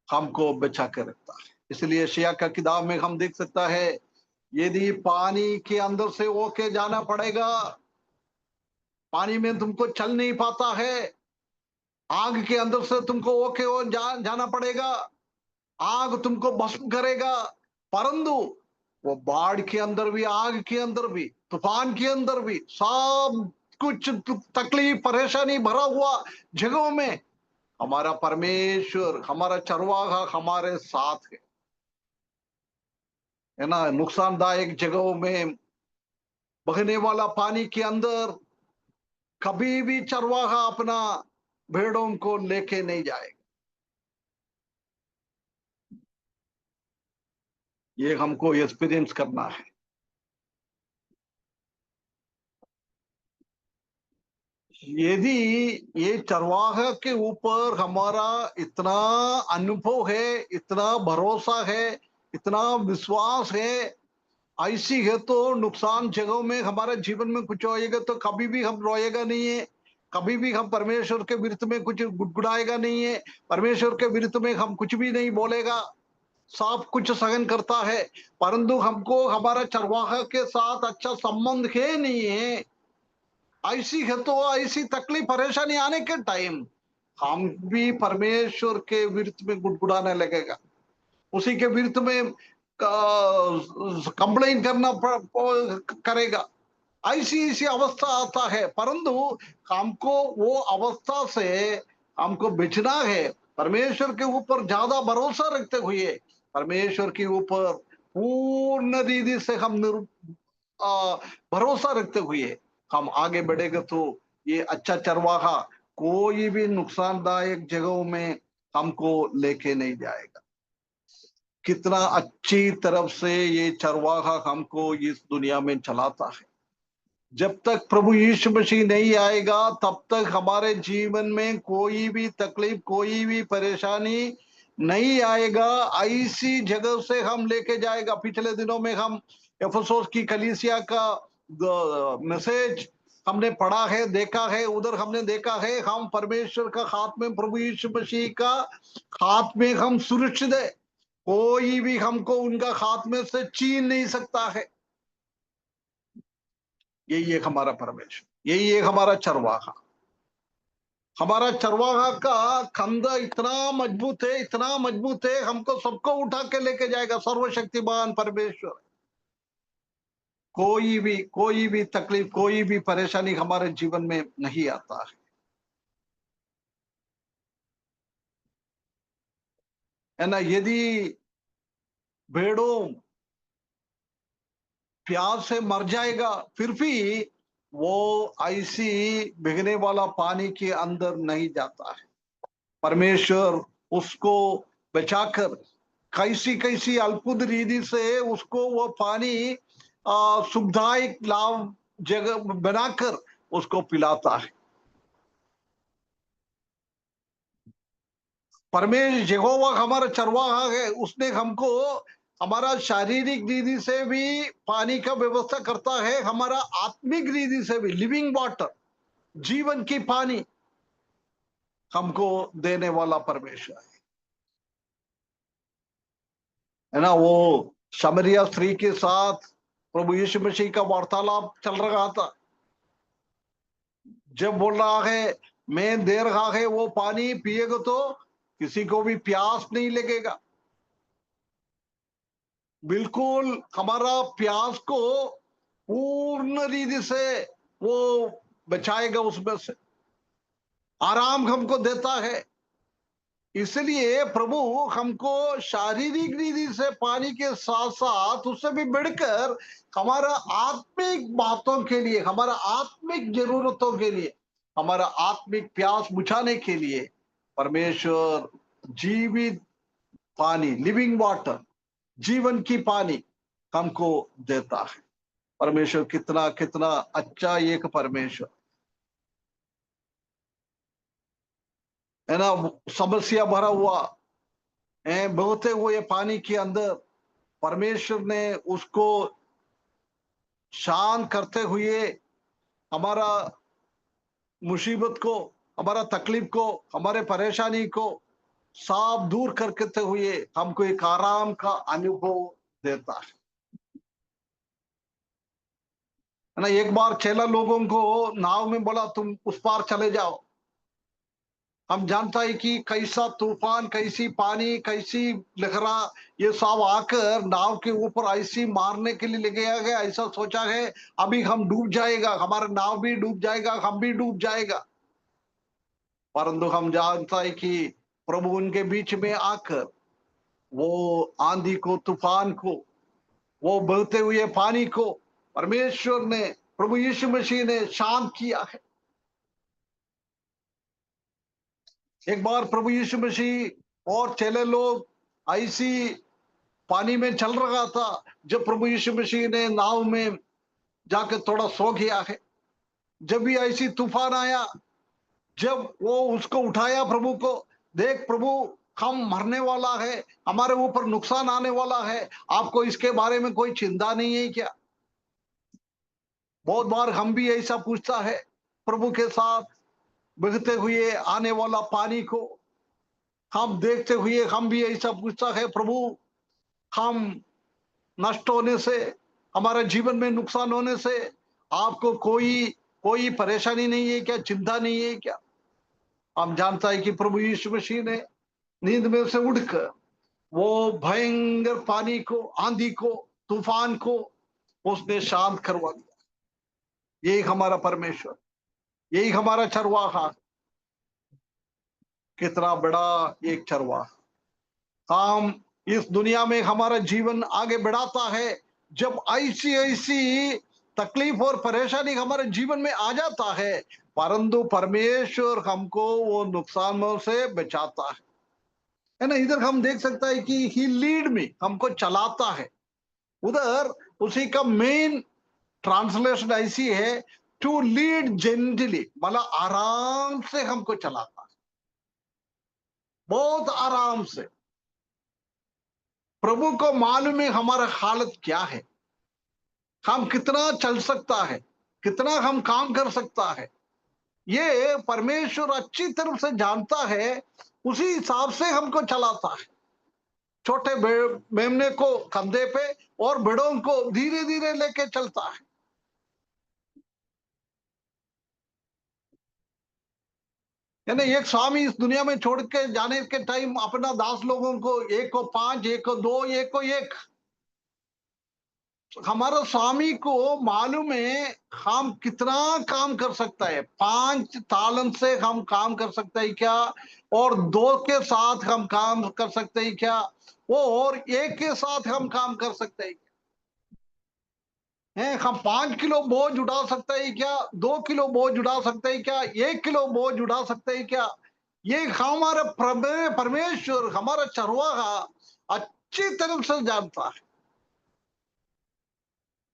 हमको बचा कर रखता है। इसलिए यशायाह का किताब में हम देख सकता है, यदि पानी के अंदर से होके जाना पड़ेगा, पानी में तुमको चल नहीं पाता है, आग के अंदर से तुमको होके जाना पड़ेगा, आग तुमको भस्म करेगा, परंतु वो बाढ़ के अंदर भी, आग के अंदर भी, तूफान के अंदर भी, सब कुछ तकलीफ परेशानी भरा हुआ जगहों में हमारा परमेश्वर, हमारा चरवाहा हमारे साथ है ना। नुकसानदायक जगहों में, बहने वाला पानी के अंदर कभी भी चरवाहा अपना भेड़ों को लेके नहीं जाएगा। ये हमको एक्सपीरियंस करना है। यदि ये चरवाहा के ऊपर हमारा इतना अनुभव है, इतना भरोसा है, इतना विश्वास है, ऐसी है, तो नुकसान जगहों में हमारे जीवन में कुछ होएगा तो कभी भी हम रोएगा नहीं है, कभी भी हम परमेश्वर के विरुद्ध में कुछ गुड़गुड़ाएगा नहीं है, परमेश्वर के विरुद्ध में हम कुछ भी नहीं बोलेगा, सब कुछ सहन करता है। परंतु हमको हमारा चरवाहा के साथ अच्छा संबंध है नहीं है, ऐसी है, तो ऐसी तकलीफ परेशानी आने के टाइम हम भी परमेश्वर के विरुद्ध में गुड़गुड़ाने लगेगा, उसी के विरुद्ध में कंप्लेन करना करेगा। ऐसी ऐसी अवस्था आता है, परंतु हमको वो अवस्था से हमको बचना है। परमेश्वर के ऊपर ज्यादा भरोसा रखते हुए, परमेश्वर के ऊपर पूर्ण रीति से हम भरोसा रखते हुए हम आगे बढ़ेगा, तो ये अच्छा चरवाहा कोई भी नुकसानदायक जगहों में हमको लेके नहीं जाएगा। कितना अच्छी तरफ से ये चरवाहा हमको इस दुनिया में चलाता है। जब तक प्रभु यीशु मसीह नहीं आएगा तब तक हमारे जीवन में कोई भी तकलीफ, कोई भी परेशानी नहीं आएगा। ऐसी जगह से हम लेके जाएगा। पिछले दिनों में हम एफेसोस की कलीसिया का मैसेज हमने पढ़ा है, देखा है। उधर हमने देखा है हम परमेश्वर का हाथ में, प्रभु यीशु मसीह का हाथ में हम सुरक्षित है। कोई भी हमको उनका हाथ में से छीन नहीं सकता है। यही एक हमारा परमेश्वर, यही एक हमारा चरवाहा। हमारा चरवाहा का कंधा इतना मजबूत है, इतना मजबूत है, हमको सबको उठा के लेके जाएगा। सर्वशक्तिमान परमेश्वर। कोई भी तकलीफ, कोई भी परेशानी हमारे जीवन में नहीं आता है ना। यदि भेड़ों प्यास से मर जाएगा फिर भी वो ऐसी भिगने वाला पानी के अंदर नहीं जाता है। परमेश्वर उसको बचाकर कैसी कैसी अद्भुत रीति से उसको वो पानी सुखदायक लाभ जगह बनाकर उसको पिलाता है। परमेश्वर यहोवा हमारा चरवाहा है। उसने हमको हमारा शारीरिक रीति से भी पानी का व्यवस्था करता है, हमारा आत्मिक रीति से भी लिविंग वाटर, जीवन की पानी हमको देने वाला परमेश्वर है ना। वो समरिया स्त्री के साथ प्रभु यीशु मसीह का वार्तालाप चल रहा था। जब बोल रहा है मैं दे रहा है वो पानी पिएगा तो किसी को भी प्यास नहीं लगेगा। बिल्कुल हमारा प्यास को पूर्ण रीति से वो बचाएगा, उसमें से आराम हमको देता है। इसलिए प्रभु हमको शारीरिक रीति से पानी के साथ साथ उससे भी बढ़कर हमारा आत्मिक बातों के लिए, हमारा आत्मिक जरूरतों के लिए, हमारा आत्मिक प्यास बुझाने के लिए परमेश्वर जीवित पानी, लिविंग वाटर, जीवन की पानी हमको देता है। परमेश्वर कितना कितना अच्छा एक परमेश्वर है ना। समस्या भरा हुआ है, बहते हुए पानी के अंदर परमेश्वर ने उसको शांत करते हुए हमारा मुसीबत को, हमारा तकलीफ को, हमारे परेशानी को साफ दूर करते हुए हमको एक आराम का अनुभव देता है ना। एक बार चेला लोगों को नाव में बोला तुम उस पार चले जाओ। हम जानता है कि कैसा तूफान, कैसी पानी, कैसी लहरा, ये सब आकर नाव के ऊपर ऐसी मारने के लिए ले गया गया। ऐसा सोचा है अभी हम डूब जाएगा, हमारा नाव भी डूब जाएगा, हम भी डूब जाएगा। परंतु हम जानता है कि प्रभु उनके बीच में आकर वो आंधी को, तूफान को, वो बहते हुए पानी को परमेश्वर ने, प्रभु यीशु मसीह ने शांत किया है। एक बार प्रभु यीशु मसीह और चेले लोग ऐसी पानी में चल रहा था। जब प्रभु यीशु मसीह ने नाव में जाकर थोड़ा सो गया है, जब भी ऐसी तूफान आया, जब वो उसको उठाया प्रभु को, देख प्रभु हम मरने वाला है, हमारे ऊपर नुकसान आने वाला है, आपको इसके बारे में कोई चिंता नहीं है क्या? बहुत बार हम भी ऐसा पूछता है प्रभु के साथ। बहते हुए आने वाला पानी को हम देखते हुए हम भी ऐसा पूछता है प्रभु हम नष्ट होने से, हमारे जीवन में नुकसान होने से आपको कोई कोई परेशानी नहीं है क्या, चिंता नहीं है क्या? हम जानता है कि प्रभु यीशु मसीह ने नींद में से उठकर वो भयंकर पानी को, आंधी को, तूफान को उसने शांत करवा दिया। यही हमारा परमेश्वर, यही हमारा चरवाहा। कितना बड़ा एक चरवाहा। हम इस दुनिया में हमारा जीवन आगे बढ़ाता है जब ऐसी ऐसी तकलीफ और परेशानी हमारे जीवन में आ जाता है, परंतु परमेश्वर हमको वो नुकसानों से बचाता है है ना। इधर हम देख सकता है कि ही लीड मी, हमको चलाता है। उधर उसी का मेन ट्रांसलेशन ऐसी है, टू लीड जेंटली, मतलब आराम से हमको चलाता है, बहुत आराम से। प्रभु को मालूम है हमारा हालत क्या है, हम कितना चल सकता है, कितना हम काम कर सकता है, ये परमेश्वर अच्छी तरह से जानता है। उसी हिसाब से हमको चलाता है। छोटे मेमने को कंधे पे और भेड़ों को धीरे धीरे लेके चलता है। यानी एक स्वामी इस दुनिया में छोड़ के जाने के टाइम अपना दास लोगों को, एक को 5, एक को 2, एक को 1, हमारा स्वामी को मालूम है हम कितना काम कर सकता है। 5 तालन से हम काम कर सकते हैं क्या, और 2 के साथ हम काम कर सकते हैं क्या, वो और 1 के साथ हम काम कर सकते हैं हैं। हम 5 किलो बोझ उठा सकते हैं क्या, 2 किलो बोझ उठा सकते हैं क्या, 1 किलो बोझ उठा सकते हैं क्या। ये हमारा परमेश्वर, हमारा चरवाहा अच्छी तरह से जानता है।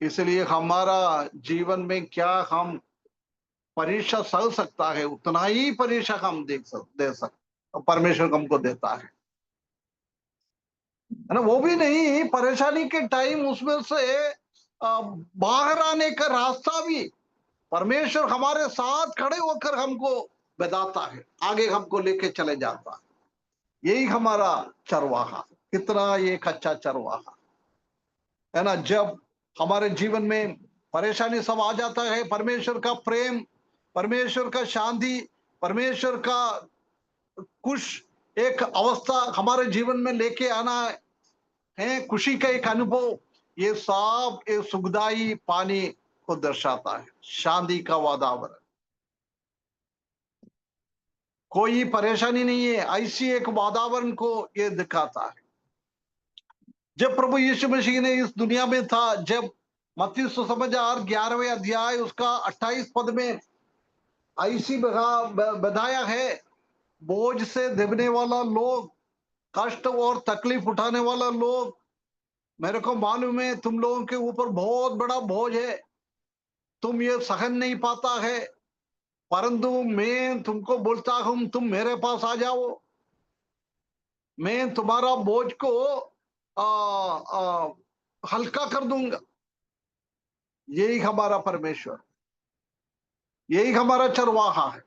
इसलिए हमारा जीवन में क्या हम परीक्षा सह सकता है, उतना ही परीक्षा हम दे सकते, परमेश्वर हमको देता है ना। वो भी नहीं, परेशानी के टाइम उसमें से बाहर आने का रास्ता भी परमेश्वर हमारे साथ खड़े होकर हमको बताता है, आगे हमको लेके चले जाता है। यही हमारा चरवाहा, कितना एक अच्छा चरवाहा है ना। जब हमारे जीवन में परेशानी सब आ जाता है, परमेश्वर का प्रेम, परमेश्वर का शांति, परमेश्वर का कुछ एक अवस्था हमारे जीवन में लेके आना है, खुशी का एक अनुभव, ये सब एक सुखदाई पानी को दर्शाता है, शांति का वातावरण। कोई परेशानी नहीं है, ऐसी एक वातावरण को ये दिखाता है। जब प्रभु यीशु मसीह ने इस दुनिया में था, जब मत्ती सुसमाचार 11वें अध्याय उसका 28 पद में ऐसी बताया है, बोझ से दबने वाला लोग, कष्ट और तकलीफ उठाने वाला लोग, मेरे को मालूम है तुम लोगों के ऊपर बहुत बड़ा बोझ है, तुम ये सहन नहीं पाता है, परंतु मैं तुमको बोलता हूं तुम मेरे पास आ जाओ, मैं तुम्हारा बोझ को आ, आ, हल्का कर दूंगा। यही हमारा परमेश्वर, यही हमारा चरवाहा है।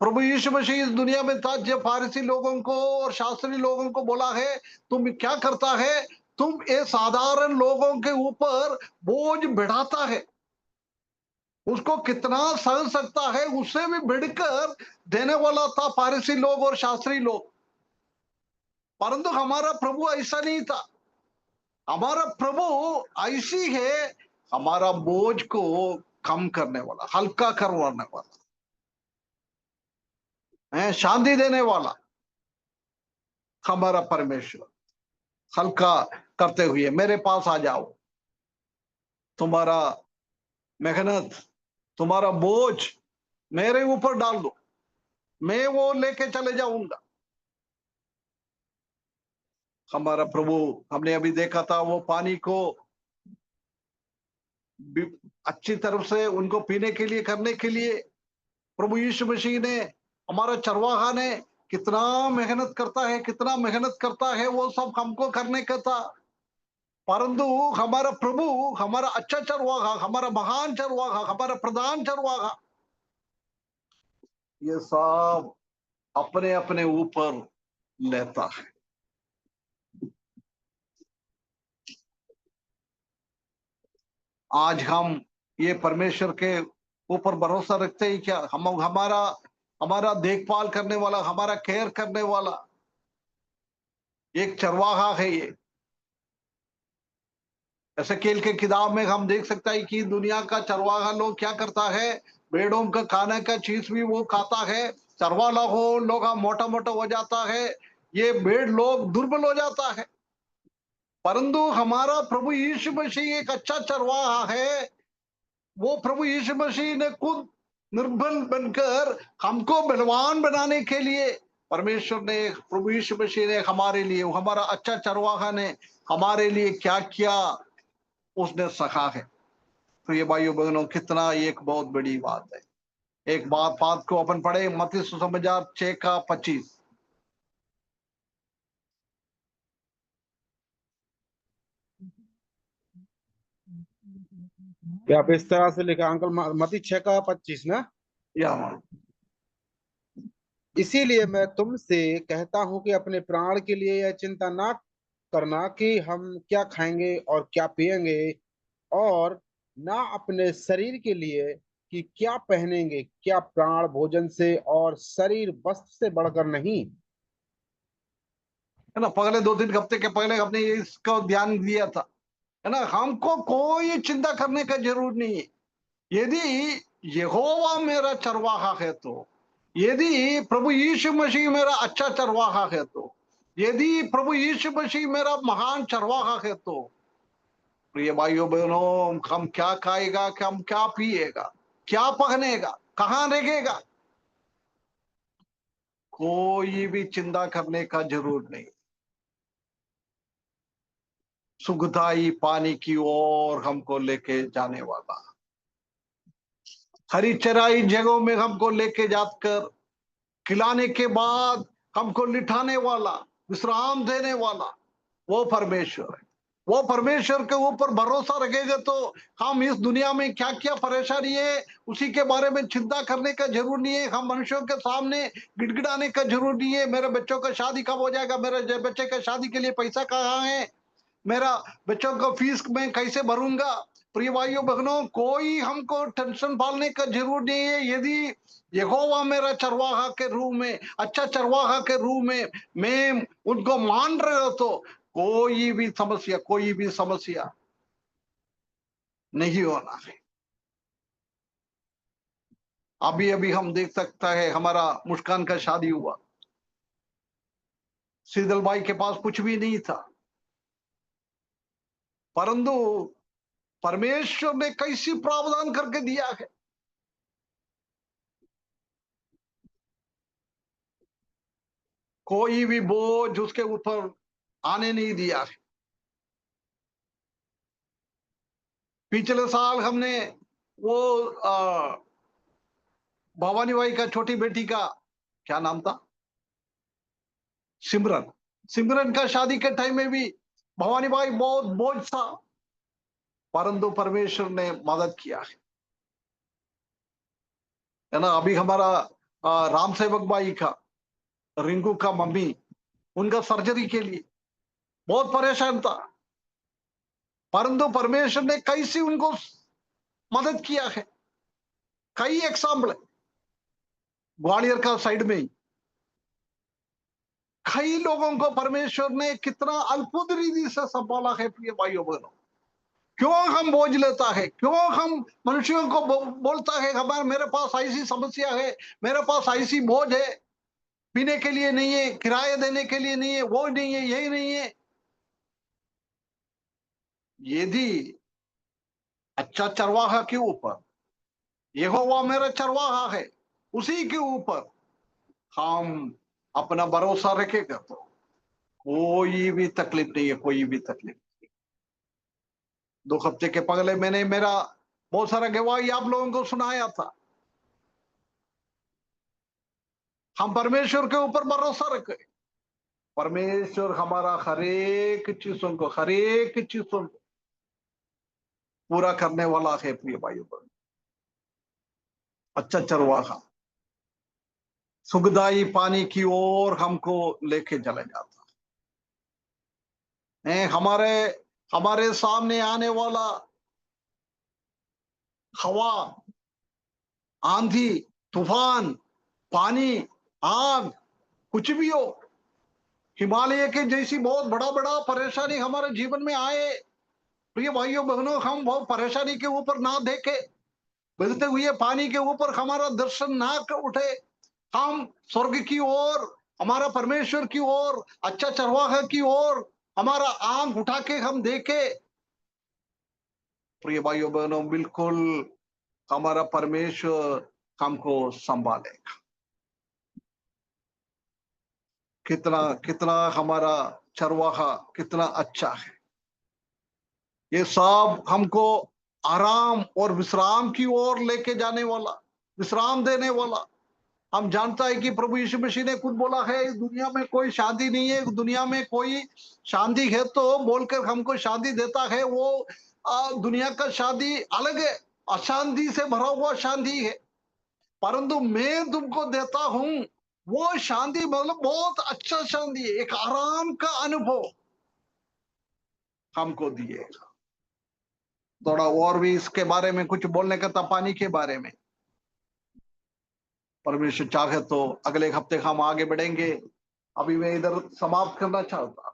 प्रभु यीशु मसीह इस दुनिया में था, जब फारिसी लोगों को और शास्त्री लोगों को बोला है तुम क्या करता है, तुम ये साधारण लोगों के ऊपर बोझ बढ़ाता है, उसको कितना सह सकता है, उससे भी बढ़कर देने वाला था फारिसी लोग और शास्त्री लोग। परंतु हमारा प्रभु ऐसा नहीं था। हमारा प्रभु ऐसी है, हमारा बोझ को कम करने वाला, हल्का करवाने वाला है, शांति देने वाला हमारा परमेश्वर। हल्का करते हुए मेरे पास आ जाओ, तुम्हारा मेहनत, तुम्हारा बोझ मेरे ऊपर डाल दो, मैं वो लेके चले जाऊंगा। हमारा प्रभु, हमने अभी देखा था, वो पानी को अच्छी तरफ से उनको पीने के लिए, करने के लिए प्रभु यीशु मसीह ने, हमारा चरवाहा ने कितना मेहनत करता है, कितना मेहनत करता है, वो सब हमको करने का था। परंतु हमारा प्रभु, हमारा अच्छा चरवाहा, हमारा महान चरवाहा, हमारा प्रधान चरवाहा, ये सब अपने अपने ऊपर लेता है। आज हम ये परमेश्वर के ऊपर भरोसा रखते हैं क्या? हम हमारा हमारा देखभाल करने वाला, हमारा केयर करने वाला एक चरवाहा है ये। एसेकिएल के किताब में हम देख सकते हैं कि दुनिया का चरवाहा लोग क्या करता है, भेड़ों का खाने का चीज भी वो खाता है। चरवाहा हो लोग मोटा मोटा हो जाता है, ये भेड़ लोग दुर्बल हो जाता है। परंतु हमारा प्रभु यीशु मसीह एक अच्छा चरवाहा है। वो प्रभु यीशु मसीह ने खुद निर्बल बनकर हमको बलवान बनाने के लिए परमेश्वर ने, प्रभु यीशु मसीह ने हमारे लिए, हमारा अच्छा चरवाहा ने हमारे लिए क्या किया उसने सखा है। तो ये भाइयों बहनों, कितना एक बहुत बड़ी बात है। एक बात को अपन पढ़े, मत्ती सुसमाचार 6:25। क्या आप इस तरह से लिखा अंकल? मत्ती 6:25 ना? या इसीलिए मैं तुमसे कहता हूं कि अपने प्राण के लिए यह चिंता ना करना कि हम क्या खाएंगे और क्या पिएंगे, और ना अपने शरीर के लिए कि क्या पहनेंगे। क्या प्राण भोजन से और शरीर वस्त्र से बढ़कर नहीं? है ना, पहले 2-3 हफ्ते के पहले हमने इसका ध्यान दिया था, है ना। हमको कोई चिंता करने का जरूर नहीं है। यदि यहोवा मेरा चरवाहा है तो, यदि प्रभु यीशु मसीह मेरा अच्छा चरवाहा है तो, यदि प्रभु यीशु मसीह मेरा महान चरवाहा है तो, प्रिय भाइयों बहनों, हम क्या खाएगा, हम क्या पिएगा, क्या पहनेगा, कहां रहेगा, कोई भी चिंता करने का जरूर नहीं। सुखदाई पानी की ओर हमको लेके जाने वाला, हरी चराई जगहों में हमको लेके जाकर खिलाने के बाद हमको लिटाने वाला, विश्राम देने वाला वो परमेश्वर है। वो परमेश्वर के ऊपर भरोसा रखेगा तो हम इस दुनिया में क्या क्या परेशानी है उसी के बारे में चिंता करने का जरूर नहीं है। हम मनुष्यों के सामने गिड़गिड़ाने का जरूर नहीं है, मेरे बच्चों का शादी कब हो जाएगा, मेरे बच्चे का शादी के लिए पैसा कहाँ है, मेरा बच्चों का फीस मैं कैसे भरूंगा। प्रिय भाइयों बहनों, कोई हमको टेंशन पालने का जरूर नहीं है। यदि यहोवा मेरा चरवाहा के रूप में, अच्छा चरवाहा के रूप में मैं उनको मान रहे हो तो कोई भी समस्या नहीं होना है। अभी अभी हम देख सकता है, हमारा मुस्कान का शादी हुआ, शीतल भाई के पास कुछ भी नहीं था, परंतु परमेश्वर ने कैसी प्रावधान करके दिया है। कोई भी बोझ उसके ऊपर आने नहीं दिया है। पिछले साल हमने वो भवानी भाई का छोटी बेटी का क्या नाम था, सिमरन, सिमरन का शादी के टाइम में भी भवानी भाई बहुत बोझ था, परंतु परमेश्वर ने मदद किया है ना। अभी हमारा राम सेवक भाई का, रिंकू का मम्मी, उनका सर्जरी के लिए बहुत परेशान था, परंतु परमेश्वर ने कैसे उनको मदद किया है। कई एग्जाम्पल है, ग्वालियर का साइड में ही कई लोगों को परमेश्वर ने कितना अद्भुत रीति से संभाला है। प्रिय भाइयों बहनों, क्यों हम बोझ लेता है, क्यों हम मनुष्यों को बोलता है हमारे मेरे पास ऐसी समस्या है, मेरे पास ऐसी बोझ है, पीने के लिए नहीं है, किराया देने के लिए नहीं है, वो नहीं है, यही नहीं है। यदि अच्छा चरवाहा के ऊपर, यहोवा मेरा चरवाहा है, उसी के ऊपर हम अपना भरोसा रखेगा तो कोई भी तकलीफ नहीं है, कोई भी तकलीफ। 2 हफ्ते के पहले मैंने मेरा बहुत सारा गवाही आप लोगों को सुनाया था। हम परमेश्वर के ऊपर भरोसा रखें, परमेश्वर हमारा हर एक चीजों को पूरा करने वाला है। प्रिय भाइयों बहनों, अच्छा चरवाहा सुखदाई पानी की ओर हमको लेके चले जाता है। हमारे हमारे सामने आने वाला हवा, आंधी, तूफान, पानी, आग, कुछ भी हो, हिमालय के जैसी बहुत बड़ा बड़ा परेशानी हमारे जीवन में आए, प्रिय भाइयों बहनों, हम वो परेशानी के ऊपर ना देखे, बहते हुए पानी के ऊपर हमारा दर्शन ना उठे, हम स्वर्ग की ओर, हमारा परमेश्वर की ओर, अच्छा चरवाहा की ओर हमारा आंख उठा के हम देखे, प्रिय भाइयों बहनों, बिल्कुल हमारा परमेश्वर हमको संभालेगा। कितना कितना हमारा चरवाहा कितना अच्छा है। ये सब हमको आराम और विश्राम की ओर लेके जाने वाला, विश्राम देने वाला। हम जानता है कि प्रभु यीशु मसीह ने खुद बोला है, इस दुनिया में कोई शांति नहीं है, दुनिया में कोई शांति है तो बोलकर हमको शांति देता है। वो दुनिया का शांति अलग है, अशांति से भरा हुआ शांति है। परंतु मैं तुमको देता हूं वो शांति, मतलब बहुत अच्छा शांति है, एक आराम का अनुभव हमको दिएगा। थोड़ा और भी इसके बारे में कुछ बोलने का था, पानी के बारे में। परमेश्वर चाहे तो अगले हफ्ते हम आगे बढ़ेंगे। अभी मैं इधर समाप्त करना चाहता।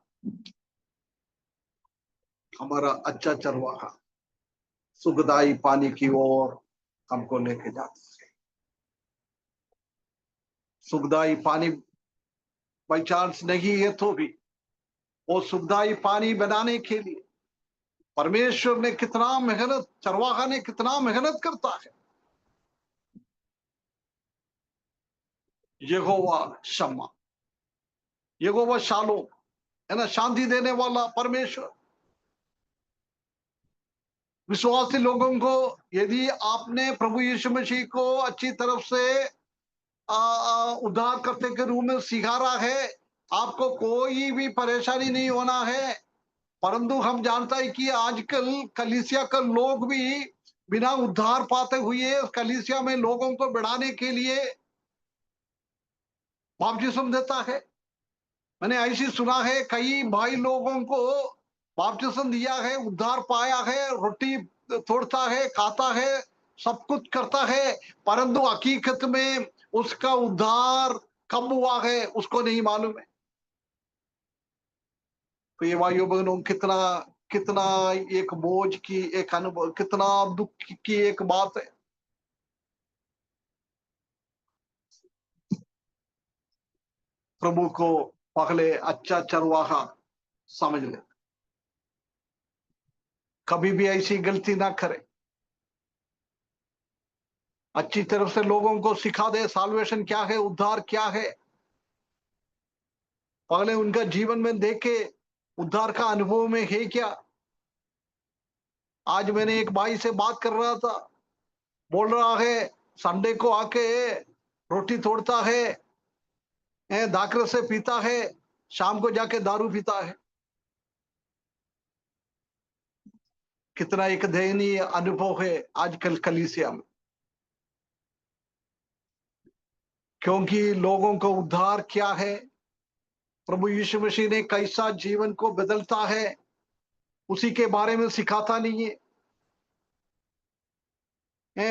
हमारा अच्छा चरवाहा सुखदाई पानी की ओर हमको लेके जाता है। सुखदाई पानी बाई चांस नहीं है तो भी वो सुखदाई पानी बनाने के लिए परमेश्वर ने कितना मेहनत, चरवाहा ने कितना मेहनत करता है। यहोवा शम्मा, यहोवा शालोम, है ना, शांति देने वाला परमेश्वर। विश्वासी लोगों को यदि आपने प्रभु यीशु मसीह को अच्छी तरफ से उद्धार करते के रूप में सिखारा है, आपको कोई भी परेशानी नहीं होना है। परंतु हम जानता है कि आजकल कलीसिया का लोग भी बिना उद्धार पाते हुए कलीसिया में लोगों को बढ़ाने के लिए बपतिस्म देता है। मैंने ऐसी सुना है, कई भाई लोगों को बपतिस्म दिया है, उद्धार पाया है, रोटी तोड़ता है, खाता है, सब कुछ करता है, परंतु हकीकत में उसका उद्धार कब हुआ है उसको नहीं मालूम है। तो ये भाइयों बहनों, कितना कितना एक बोझ की एक अनुभव, कितना दुख की एक बात है। प्रभु को पहले अच्छा चरवाहा समझ ले, कभी भी ऐसी गलती ना करे। अच्छी तरफ से लोगों को सिखा दे साल्वेशन क्या है, उद्धार क्या है। पहले उनका जीवन में देखे उद्धार का अनुभव में है क्या। आज मैंने एक भाई से बात कर रहा था, बोल रहा है संडे को आके रोटी तोड़ता है, दाखरस से पीता है, शाम को जाके दारू पीता है। कितना एक दयनीय अनुभव है आजकल कलीसिया में, क्योंकि लोगों को उद्धार क्या है, प्रभु यीशु मसीह ने कैसा जीवन को बदलता है, उसी के बारे में सिखाता नहीं है।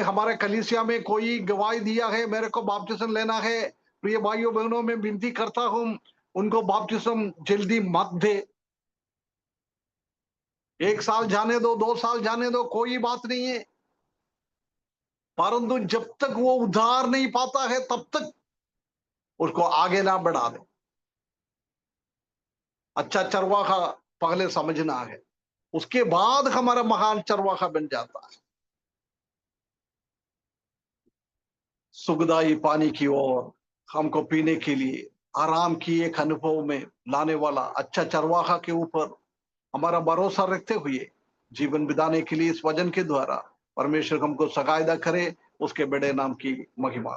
हमारे कलीसिया में कोई गवाही दिया है मेरे को बपतिस्म लेना है, प्रिय भाइयों बहनों, मैं विनती करता हूं उनको बपतिस्म जल्दी मत दे। 1 साल जाने दो, 2 साल जाने दो, कोई बात नहीं है, परंतु जब तक वो उद्धार नहीं पाता है तब तक उसको आगे ना बढ़ा दे। अच्छा चरवाहा पहले समझना है, उसके बाद हमारा महान चरवाहा बन जाता है। सुखदाई पानी की ओर हमको पीने के लिए आराम की एक अनुभव में लाने वाला अच्छा चरवाहा के ऊपर हमारा भरोसा रखते हुए जीवन बिताने के लिए इस वचन के द्वारा परमेश्वर हमको सहायता करे। उसके बड़े नाम की महिमा।